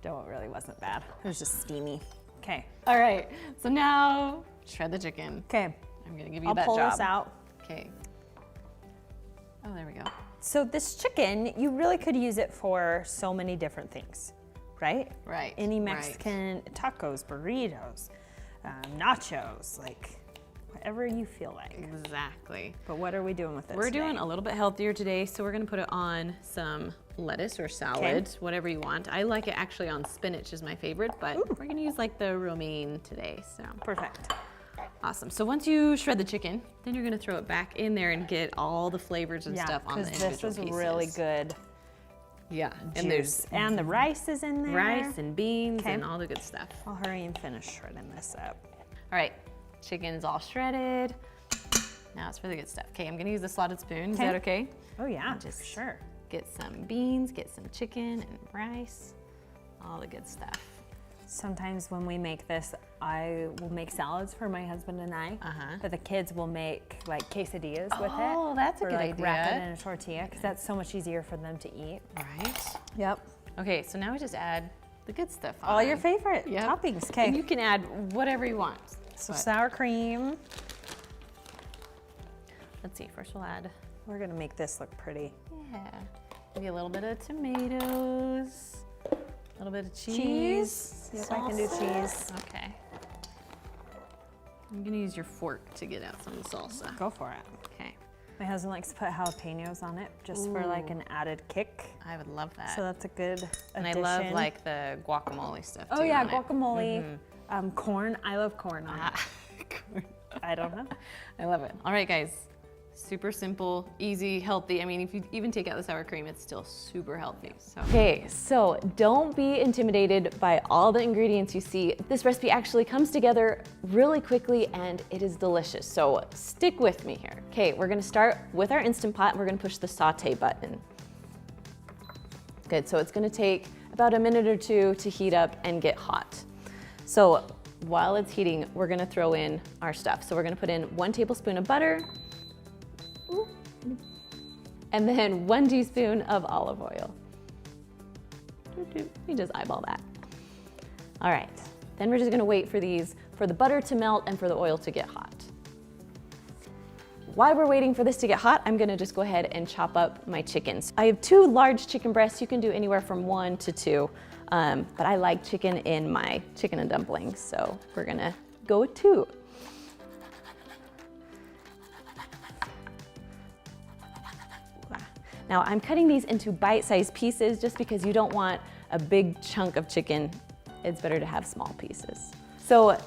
Though it really wasn't bad. It was just steamy. Okay. All right, so now shred the chicken. Okay. I'm gonna give you I'll that pull job. this out. Okay. Oh, there we go. So this chicken, you really could use it for so many different things, right? Right, Any right. Mexican tacos, burritos, nachos, like whatever you feel like. Exactly. But what are we doing with it We're today? doing a little bit healthier today, so we're gonna put it on some lettuce or salad, whatever you want. I like it actually on spinach is my favorite, but we're gonna use like the romaine today, so. Perfect. Awesome. So once you shred the chicken, then you're gonna throw it back in there and get all the flavors and stuff on the because individual this is pieces. really good Yeah, and juice. there's And the rice is in there. rice and beans Okay. and all the good stuff. I'll hurry and finish shredding this up. All right, chicken's all shredded. Now it's for the good stuff. Okay, I'm gonna use the slotted spoon. Is that okay? Oh yeah, Just for sure. Get some beans, get some chicken and rice, all the good stuff. Sometimes when we make this, I will make salads for my husband and I. But the kids will make like quesadillas with it. Oh, that's a or good like wrap it idea. in a tortilla because that's so much easier for them to eat. Right. Yep. Okay, so now we just add the good stuff on. All your favorite Yep. toppings. And Okay. you can add whatever you want. So But sour cream. let's see, first we'll add, We're gonna make this look pretty. yeah, maybe a little bit of tomatoes, a little bit of cheese. Cheese. Yep, I can do salsa. cheese. Okay. I'm gonna use your fork to get out some of the salsa. Go for it. Okay, My husband likes to put jalapenos on it just for like an added kick. I would love that. So that's a good addition. and I love like the guacamole stuff too. Oh yeah, on it. guacamole. Corn. I love corn on it. I don't know. I love it. All right, guys. Super simple, easy, healthy. I mean, if you even take out the sour cream, it's still super healthy. So. Okay, so don't be intimidated by all the ingredients you see. This recipe actually comes together really quickly and it is delicious. So stick with me here. Okay, we're gonna start with our Instant Pot and we're gonna push the saute button. Good, so it's gonna take about a minute or two to heat up and get hot. So while it's heating, we're gonna throw in our stuff. So we're gonna put in 1 tablespoon of butter, and then 1 teaspoon of olive oil. You just eyeball that. All right, then we're just gonna wait for the butter to melt and for the oil to get hot. While we're waiting for this to get hot, I'm gonna just go ahead and chop up my chickens. I have 2 large chicken breasts. You can do anywhere from 1 to 2, but I like chicken in my chicken and dumplings, so we're gonna go with 2. Now I'm cutting these into bite-sized pieces just because you don't want a big chunk of chicken. It's better to have small pieces. So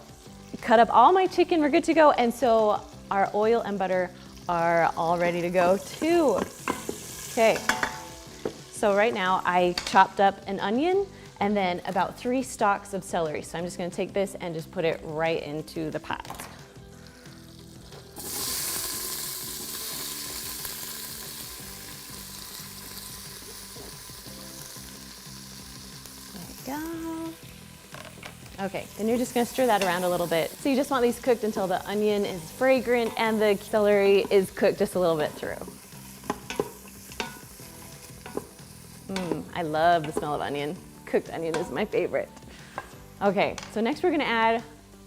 cut up all my chicken, we're good to go. And so our oil and butter are all ready to go too. Okay, so right now I chopped up an onion and then about 3 stalks of celery. So I'm just gonna take this and just put it right into the pot. Go. Okay, then you're just gonna stir that around a little bit. So you just want these cooked until the onion is fragrant and the celery is cooked just a little bit through. I love the smell of onion. Cooked onion is my favorite. Okay, so next we're gonna add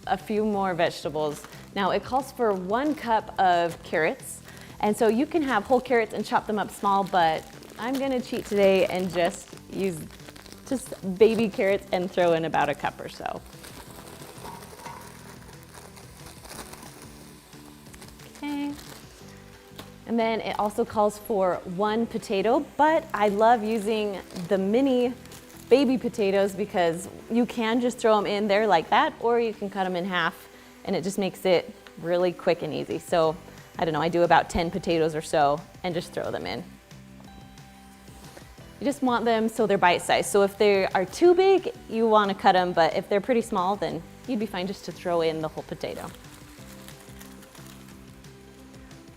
a few more vegetables. Now it calls for 1 cup of carrots. And so you can have whole carrots and chop them up small, but I'm gonna cheat today and just use baby carrots and throw in about a cup or so. Okay. And then it also calls for 1 potato, but I love using the mini baby potatoes because you can just throw them in there like that, or you can cut them in half and it just makes it really quick and easy. So I don't know, I do about 10 potatoes or so and just throw them in. You just want them so they're bite-sized. So if they are too big, you want to cut them, but if they're pretty small, then you'd be fine just to throw in the whole potato.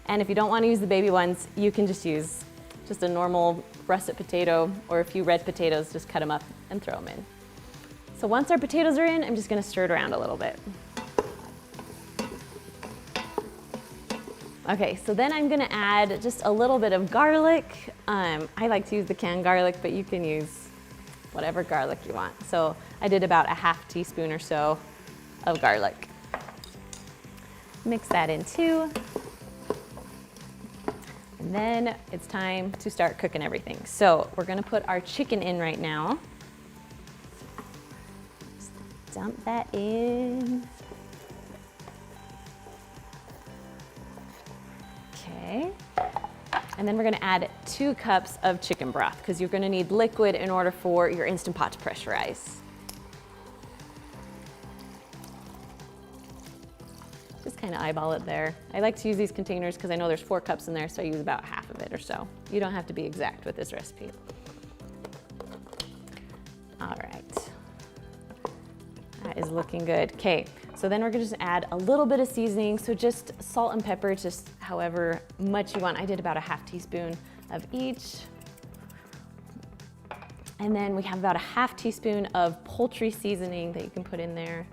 And if you don't want to use the baby ones, you can just use just a normal russet potato or a few red potatoes, just cut them up and throw them in. So once our potatoes are in, I'm just going to stir it around a little bit. Okay, so then I'm gonna add just a little bit of garlic. I like to use the canned garlic, but you can use whatever garlic you want. So I did about a ½ teaspoon or so of garlic. Mix that in too. And And then it's time to start cooking everything. So we're gonna put our chicken in right now. Just dump that in. Okay. And then we're gonna add 2 cups of chicken broth because you're gonna need liquid in order for your Instant Pot to pressurize. Just kind of eyeball it there. I like to use these containers because I know there's 4 cups in there, so I use about half of it or so. You don't have to be exact with this recipe. All right. That is looking good. Okay, so then we're gonna just add a little bit of seasoning. So just salt and pepper, just however much you want. I did about a half teaspoon of each. And then we have about a half teaspoon of poultry seasoning that you can put in there.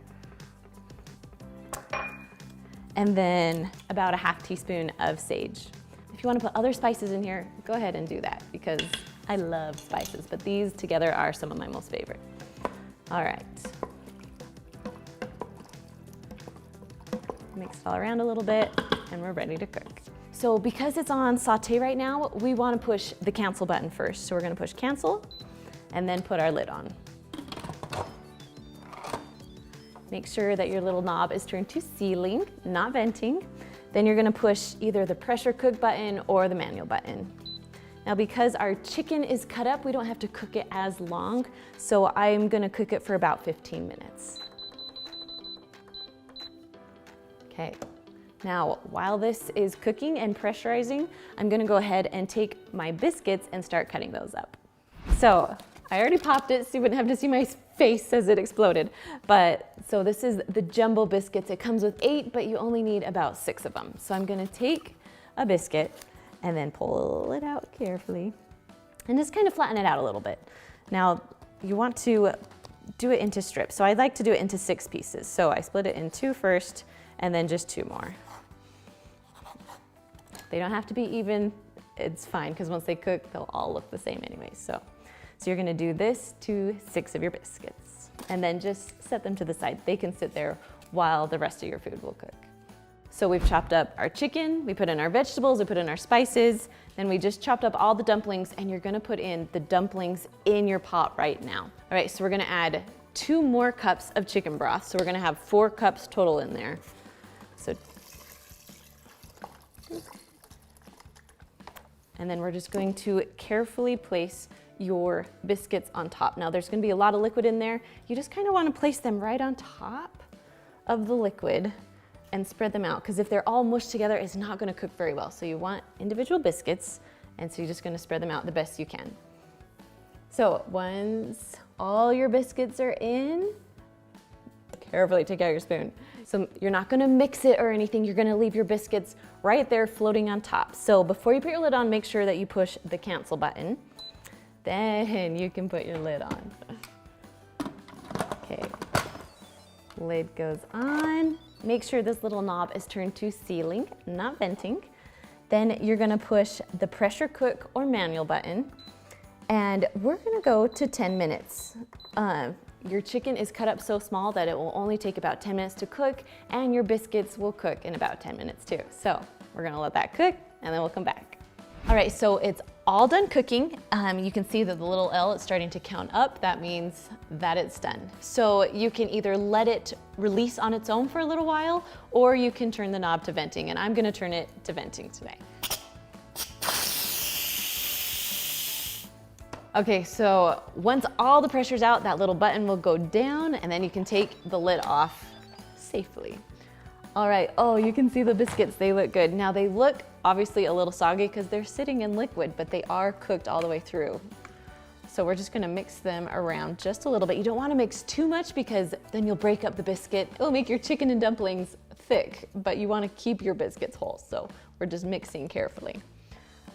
And then about a half teaspoon of sage. If you want to put other spices in here, go ahead and do that because I love spices, but these together are some of my most favorite. All right. Mix it all around a little bit and we're ready to cook. So because it's on saute right now, we want to push the cancel button first. So we're going to push cancel and then put our lid on. Make sure that your little knob is turned to sealing, not venting. Then you're gonna push either the pressure cook button or the manual button. Now because our chicken is cut up, we don't have to cook it as long, so I'm gonna cook it for about 15 minutes. Okay, now while this is cooking and pressurizing, I'm gonna go ahead and take my biscuits and start cutting those up. So I already popped it so you wouldn't have to see my face as it exploded. But so this is the jumbo biscuits. It comes with 8, but you only need about 6 of them. So I'm gonna take a biscuit and then pull it out carefully and just kind of flatten it out a little bit. Now you want to do it into strips. So I like to do it into 6 pieces. So I split it in 2 first and then just 2 more. They don't have to be even. It's fine because once they cook, they'll all look the same anyway. So you're gonna do this to 6 of your biscuits and then just set them to the side. They can sit there while the rest of your food will cook. So we've chopped up our chicken, we put in our vegetables, we put in our spices, then we just chopped up all the dumplings and you're gonna put in the dumplings in your pot right now. All right, so we're gonna add 2 more cups of chicken broth. So we're gonna have 4 cups total in there. So, and then we're just going to carefully place your biscuits on top. Now there's gonna be a lot of liquid in there. You just kind of wanna place them right on top of the liquid and spread them out because if they're all mushed together, it's not gonna cook very well. So you want individual biscuits and so you're just gonna spread them out the best you can. So once all your biscuits are in, carefully take out your spoon. So you're not gonna mix it or anything, you're gonna leave your biscuits right there floating on top. So before you put your lid on, make sure that you push the cancel button. Then you can put your lid on. Okay, lid goes on. Make sure this little knob is turned to sealing, not venting. Then you're gonna push the pressure cook or manual button and we're gonna go to 10 minutes. Your chicken is cut up so small that it will only take about 10 minutes to cook and your biscuits will cook in about 10 minutes too. So we're gonna let that cook and then we'll come back. All right, so it's all done cooking. You can see that the little L is starting to count up. That means that it's done. So you can either let it release on its own for a little while, or you can turn the knob to venting, and I'm gonna turn it to venting today. Okay, so once all the pressure's out, that little button will go down, and then you can take the lid off safely. All right, oh, you can see the biscuits, they look good. Now they look obviously a little soggy because they're sitting in liquid, but they are cooked all the way through. So we're just gonna mix them around just a little bit. You don't wanna mix too much because then you'll break up the biscuit. It'll make your chicken and dumplings thick, but you wanna keep your biscuits whole. So we're just mixing carefully.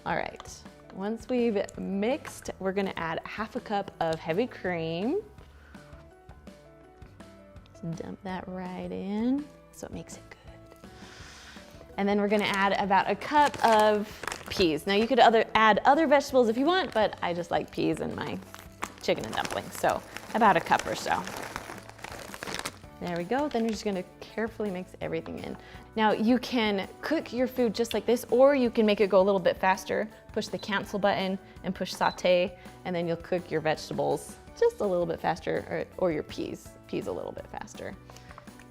All right, once we've mixed, we're gonna add 1/2 cup of heavy cream. Just dump that right in so it makes it good. And then we're gonna add about 1 cup of peas. Now you could add other vegetables if you want, but I just like peas in my chicken and dumplings, so about 1 cup or so. There we go. Then you're just gonna carefully mix everything in. Now you can cook your food just like this, or you can make it go a little bit faster. Push the cancel button and push saute, and then you'll cook your vegetables just a little bit faster, or your peas a little bit faster.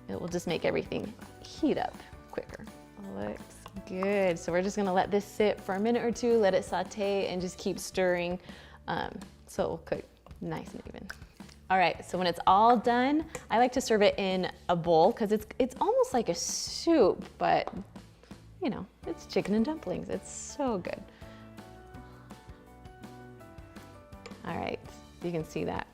It will just make everything heat up quicker. Looks good. So we're just gonna let this sit for a minute or two, let it saute, and just keep stirring so it will cook nice and even. All right, so when it's all done, I like to serve it in a bowl because it's almost like a soup, but you know, it's chicken and dumplings. It's so good. All right, you can see that.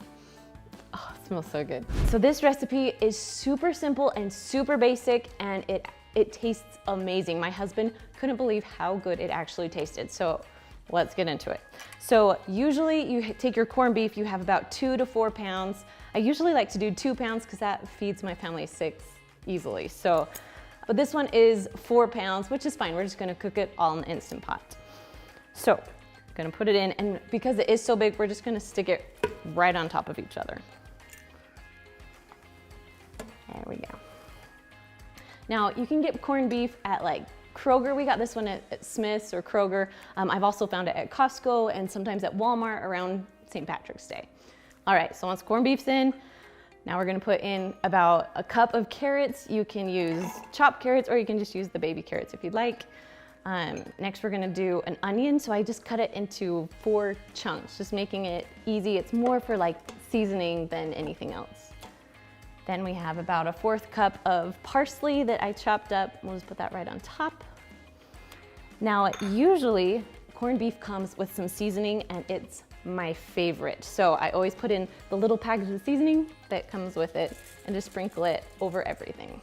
Oh, it smells so good. So this recipe is super simple and super basic, and it tastes amazing. My husband couldn't believe how good it actually tasted. So let's get into it. So usually you take your corned beef, you have about 2 to 4 pounds. I usually like to do 2 pounds because that feeds my family 6 easily. So, but this one is 4 pounds, which is fine. We're just gonna cook it all in the Instant Pot. So, I'm gonna put it in, and because it is so big, we're just gonna stick it right on top of each other. There we go. Now, you can get corned beef at like Kroger. We got this one at Smith's or Kroger. I've also found it at Costco and sometimes at Walmart around St. Patrick's Day. All right, so once corned beef's in, now we're gonna put in about a cup of carrots. You can use chopped carrots, or you can just use the baby carrots if you'd like. Next, we're gonna do an onion. So I just cut it into 4 chunks, just making it easy. It's more for like seasoning than anything else. Then we have about a 1/4 cup of parsley that I chopped up. We'll just put that right on top. Now, usually corned beef comes with some seasoning, and it's my favorite. So I always put in the little package of seasoning that comes with it and just sprinkle it over everything.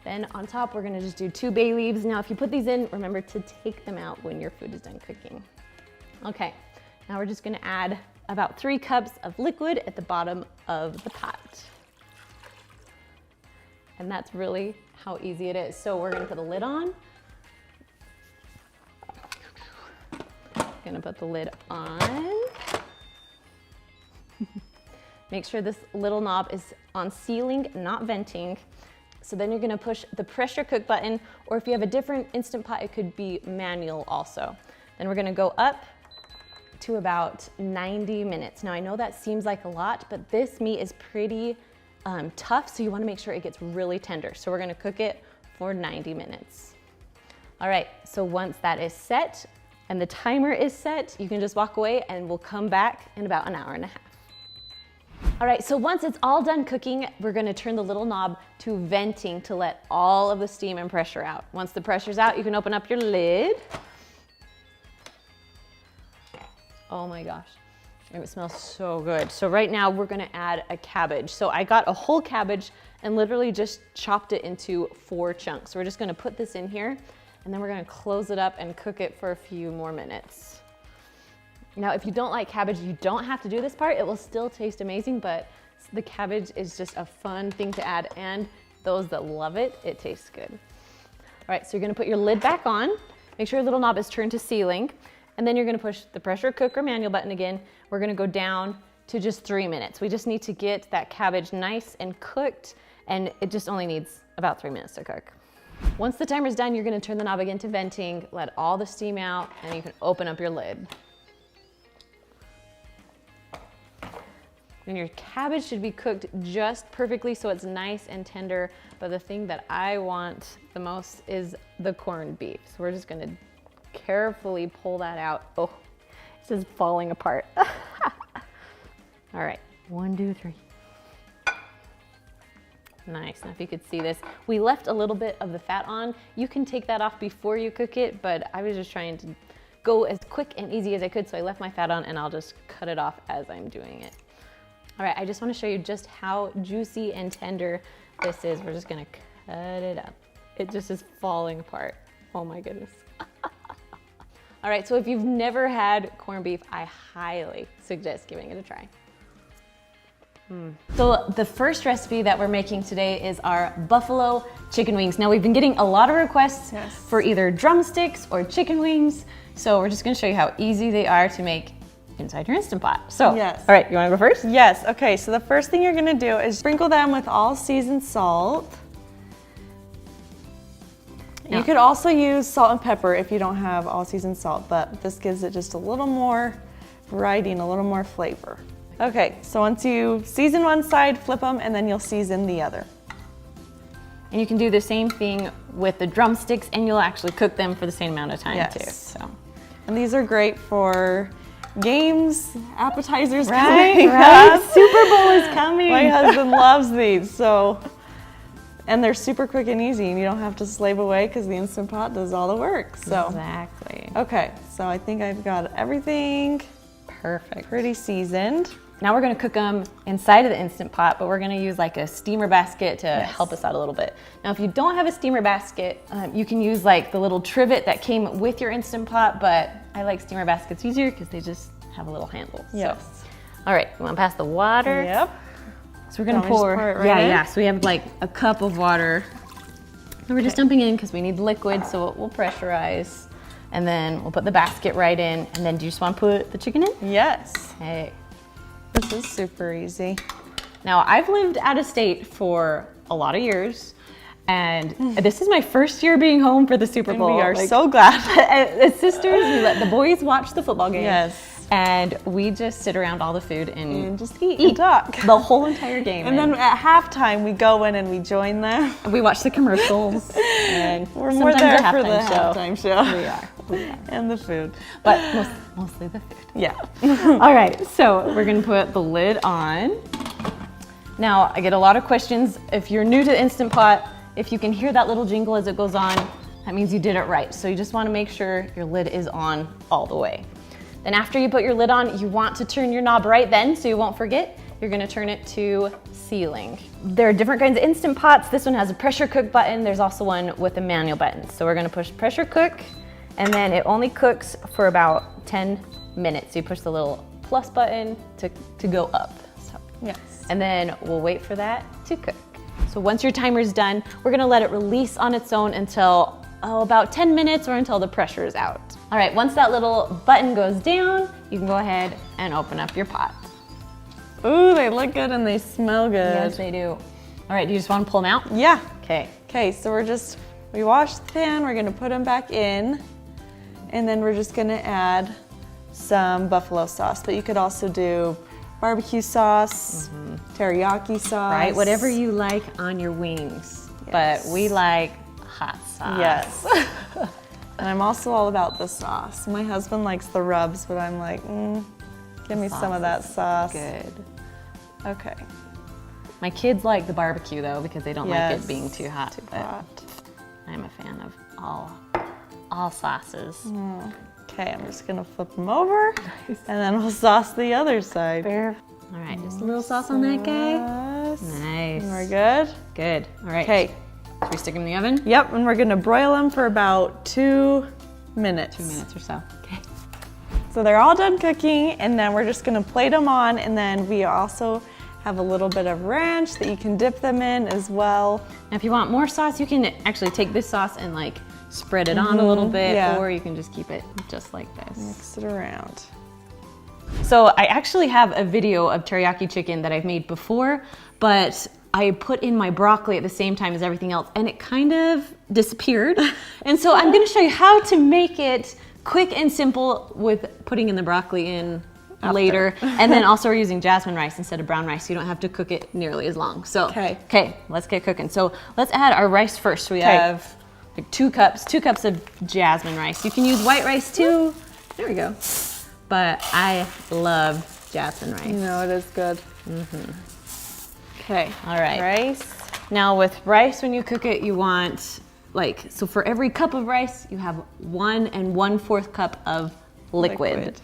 Then on top, we're gonna just do 2 bay leaves. Now, if you put these in, remember to take them out when your food is done cooking. Okay, now we're just gonna add about 3 cups of liquid at the bottom of the pot. And that's really how easy it is. So we're gonna put a lid on. Gonna put the lid on. Make sure this little knob is on sealing, not venting. So then you're gonna push the pressure cook button, or if you have a different Instant Pot, it could be manual also. Then we're gonna go up to about 90 minutes. Now I know that seems like a lot, but this meat is pretty tough, so you wanna make sure it gets really tender. So we're gonna cook it for 90 minutes. All right, so once that is set and the timer is set, you can just walk away and we'll come back in about 1.5 hours. All right, so once it's all done cooking, we're gonna turn the little knob to venting to let all of the steam and pressure out. Once the pressure's out, you can open up your lid. Oh my gosh, it smells so good. So right now we're gonna add a cabbage. So I got a whole cabbage and literally just chopped it into 4 chunks. So we're just gonna put this in here, and then we're gonna close it up and cook it for a few more minutes. Now, if you don't like cabbage, you don't have to do this part. It will still taste amazing, but the cabbage is just a fun thing to add, and those that love it, it tastes good. All right, so you're gonna put your lid back on. Make sure your little knob is turned to sealing. And then you're gonna push the pressure cooker manual button again. We're gonna go down to just 3 minutes. We just need to get that cabbage nice and cooked, and it just only needs about 3 minutes to cook. Once the timer's done, you're gonna turn the knob again to venting, let all the steam out, and you can open up your lid. And your cabbage should be cooked just perfectly so it's nice and tender, but the thing that I want the most is the corned beef. So we're just gonna carefully pull that out. Oh, it's just falling apart. All right, 1, 2, 3. Nice, now if you could see this, we left a little bit of the fat on. You can take that off before you cook it, but I was just trying to go as quick and easy as I could, so I left my fat on, and I'll just cut it off as I'm doing it. All right, I just wanna show you just how juicy and tender this is. We're just gonna cut it up. It just is falling apart. Oh my goodness. All right, so if you've never had corned beef, I highly suggest giving it a try. So the first recipe that we're making today is our buffalo chicken wings. Now we've been getting a lot of requests for either drumsticks or chicken wings. So we're just gonna show you how easy they are to make inside your Instant Pot. So, Yes. all right, you wanna go first? Yes, okay, so the first thing you're gonna do is sprinkle them with all seasoned salt. You could also use salt and pepper if you don't have all seasoned salt, but this gives it just a little more variety and a little more flavor. Okay, so once you season one side, flip them, and then you'll season the other. And you can do the same thing with the drumsticks, and you'll actually cook them for the same amount of time Yes. too. So, And these are great for games, appetizers right, coming right. up. Super Bowl is coming. My husband loves these, so. And they're super quick and easy, and you don't have to slave away because the Instant Pot does all the work, so. Exactly. Okay, so I think I've got everything Perfect. pretty seasoned. Now we're gonna cook them inside of the Instant Pot, but we're gonna use like a steamer basket to help us out a little bit. Now, if you don't have a steamer basket, you can use like the little trivet that came with your Instant Pot, but I like steamer baskets easier because they just have a little handle. Yes. So, all right, you wanna pass the water? Yep. So we're gonna Want me to just pour, pour it right yeah, in? yeah. So we have like a cup of water. And we're just dumping in because we need liquid, so it will pressurize. And then we'll put the basket right in. And then do you just wanna put the chicken in? Yes. Okay. This is super easy. Now, I've lived out of state for a lot of years, and this is my first year being home for the Super Bowl. We are Like, so glad. as sisters, we let the boys watch the football game. Yes. And we just sit around all the food And just eat and talk. the whole entire game. And then at halftime, we go in and we join them. we watch the commercials. And We're more sometimes there a for the halftime show. halftime show. We are. We are. And the food. But mostly the food. Yeah. All right, so we're gonna put the lid on. Now, I get a lot of questions. If you're new to the Instant Pot, if you can hear that little jingle as it goes on, that means you did it right. So you just wanna make sure your lid is on all the way. Then after you put your lid on, you want to turn your knob right then so you won't forget. You're gonna turn it to sealing. There are different kinds of Instant Pots. This one has a pressure cook button. There's also one with a manual button. So we're gonna push pressure cook, and then it only cooks for about 10 minutes. You push the little plus button to go up. So, Yes. and then we'll wait for that to cook. So once your timer's done, we're gonna let it release on its own until about 10 minutes or until the pressure is out. All right, once that little button goes down, you can go ahead and open up your pot. Ooh, they look good and they smell good. Yes, they do. All right, do you just wanna pull them out? Yeah. Okay. Okay, so we washed the pan, we're gonna put them back in, and then we're just gonna add some buffalo sauce, but you could also do barbecue sauce, teriyaki sauce. Right, whatever you like on your wings. Yes. But we like hot sauce. Yes. And I'm also all about the sauce. My husband likes the rubs, but I'm like, give me some of that sauce. Good. Okay. My kids like the barbecue though because they don't like Yes. it being too hot. Too but hot. I'm a fan of all sauces. Okay, I'm just gonna flip them over, and then we'll sauce the other side. All right, just a little sauce on that guy. Yes. Nice. And we're good. Good. All right. Okay. Should we stick them in the oven? Yep, and we're gonna broil them for about 2 minutes. 2 minutes or so. Okay. So they're all done cooking, and then we're just gonna plate them on, and then we also have a little bit of ranch that you can dip them in as well. Now, if you want more sauce, you can actually take this sauce and like spread it on a little bit, yeah. or you can just keep it just like this. Mix it around. So I actually have a video of teriyaki chicken that I've made before, but I put in my broccoli at the same time as everything else, and it kind of disappeared. And so I'm gonna show you how to make it quick and simple with putting in the broccoli in later. And then also we're using jasmine rice instead of brown rice, so you don't have to cook it nearly as long. So, okay, let's get cooking. So let's add our rice first. We have like 2 cups of jasmine rice. You can use white rice too. There we go. But I love jasmine rice. You know, it is good. Okay. All right. Rice. Now with rice, when you cook it, you want so for every cup of rice, you have 1 1/4 cup of liquid.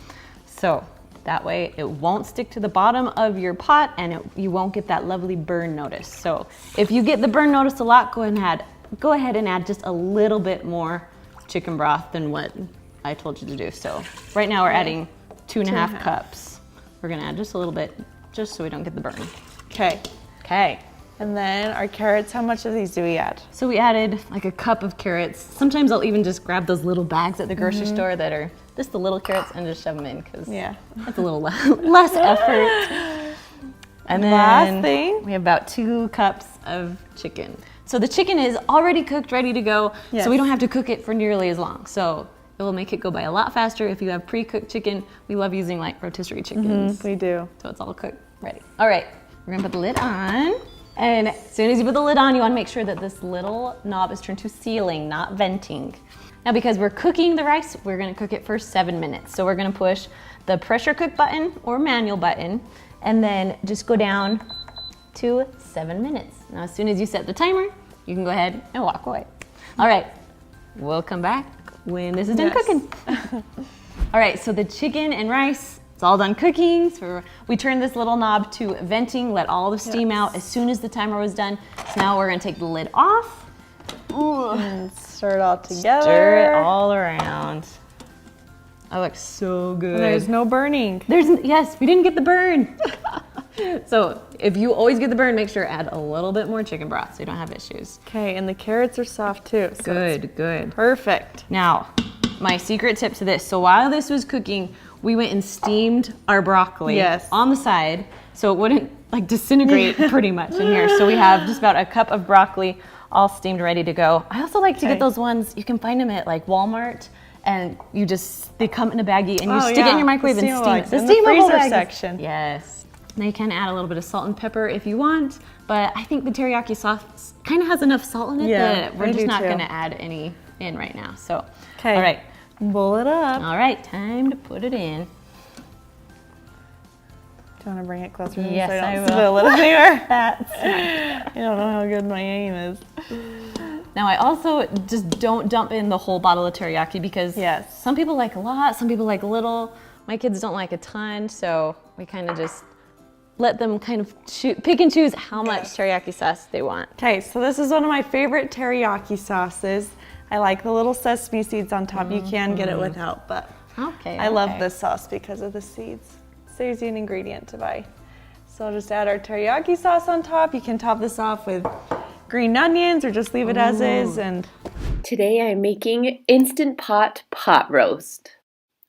So that way it won't stick to the bottom of your pot and you won't get that lovely burn notice. So if you get the burn notice a lot, go ahead and add just a little bit more chicken broth than what I told you to do. So right now we're adding 2.5 cups. We're gonna add just a little bit, just so we don't get the burn. Okay. Okay. And then our carrots, how much of these do we add? So we added like a cup of carrots. Sometimes I'll even just grab those little bags at the grocery store that are just the little carrots and just shove them in because Yeah. it's a little less effort. And then Last thing. we have about 2 cups of chicken. So the chicken is already cooked, ready to go. Yes. So we don't have to cook it for nearly as long. So it will make it go by a lot faster if you have pre-cooked chicken. We love using like rotisserie chickens. We do. So it's all cooked, ready. All right, we're gonna put the lid on. And as soon as you put the lid on, you wanna make sure that this little knob is turned to sealing, not venting. Now because we're cooking the rice, we're gonna cook it for 7 minutes. So we're gonna push the pressure cook button or manual button, and then just go down to 7 minutes. Now as soon as you set the timer, you can go ahead and walk away. All right, we'll come back when this is done cooking. All right, so the chicken and rice, it's all done cooking. So we turned this little knob to venting, let all the steam out as soon as the timer was done. So now we're gonna take the lid off. And stir it all together. Stir it all around. That looks so good. There's no burning. Yes, we didn't get the burn. So if you always get the burn, make sure to add a little bit more chicken broth so you don't have issues. Okay, and the carrots are soft too. So it's Good. perfect. Now, my secret tip to this. So while this was cooking, we went and steamed our broccoli on the side so it wouldn't like disintegrate pretty much in here. So we have just about a cup of broccoli all steamed, ready to go. I also like to get those ones, you can find them at like Walmart, and they come in a baggie and you stick it in your microwave and steam it. The steamable freezer baggies. section. Yes. Now you can add a little bit of salt and pepper if you want, but I think the teriyaki sauce kind of has enough salt in it that we're just not gonna add any in right now. So, all right. Bowl it up. All right, time to put it in. Do you want to bring it closer? Yes, so I will. Spill it anywhere. I don't know how good my aim is. Now I also just don't dump in the whole bottle of teriyaki because some people like a lot, some people like a little. My kids don't like a ton, so we kind of just let them kind of pick and choose how much teriyaki sauce they want. Okay, so this is one of my favorite teriyaki sauces. I like the little sesame seeds on top. You can get it without, but I love this sauce because of the seeds. Saves you an ingredient to buy. So I'll just add our teriyaki sauce on top. You can top this off with green onions or just leave it as is. And today I'm making Instant Pot pot roast.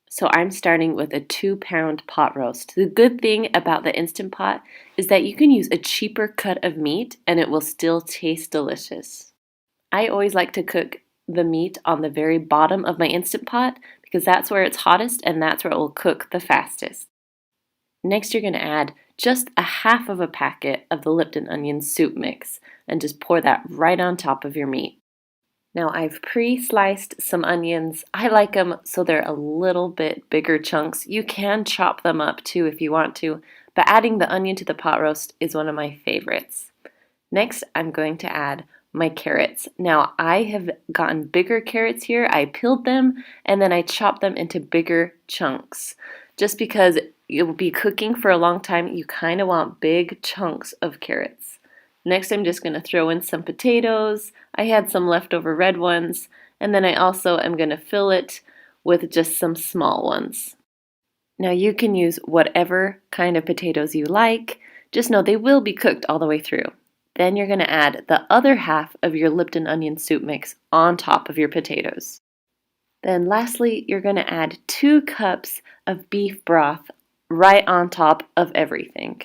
So I'm starting with a 2-pound pot roast. The good thing about the Instant Pot is that you can use a cheaper cut of meat and it will still taste delicious. I always like to cook the meat on the very bottom of my Instant Pot because that's where it's hottest and that's where it will cook the fastest. Next, you're going to add just a half of a packet of the Lipton onion soup mix and just pour that right on top of your meat. Now I've pre-sliced some onions. I like them so they're a little bit bigger chunks. You can chop them up too if you want to, but adding the onion to the pot roast is one of my favorites. Next, I'm going to add my carrots. Now I have gotten bigger carrots here. I peeled them and then I chopped them into bigger chunks. Just because you'll be cooking for a long time, you kind of want big chunks of carrots. Next, I'm just going to throw in some potatoes. I had some leftover red ones, and then I also am going to fill it with just some small ones. Now you can use whatever kind of potatoes you like. Just know they will be cooked all the way through. Then you're going to add the other half of your Lipton onion soup mix on top of your potatoes. Then lastly, you're going to add 2 cups of beef broth right on top of everything.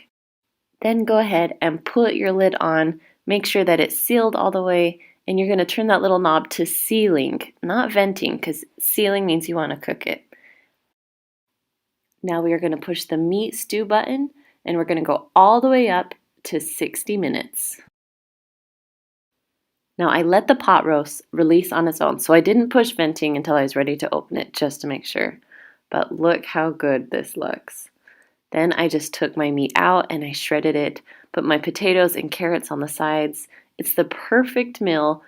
Then go ahead and put your lid on, make sure that it's sealed all the way, and you're going to turn that little knob to sealing, not venting, because sealing means you want to cook it. Now we are going to push the meat stew button, and we're going to go all the way up to 60 minutes. Now I let the pot roast release on its own, so I didn't push venting until I was ready to open it just to make sure. But look how good this looks. Then I just took my meat out and I shredded it, put my potatoes and carrots on the sides. It's the perfect meal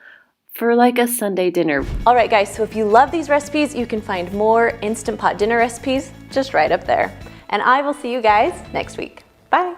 for like a Sunday dinner. All right guys, so if you love these recipes, you can find more Instant Pot dinner recipes just right up there. And I will see you guys next week. Bye.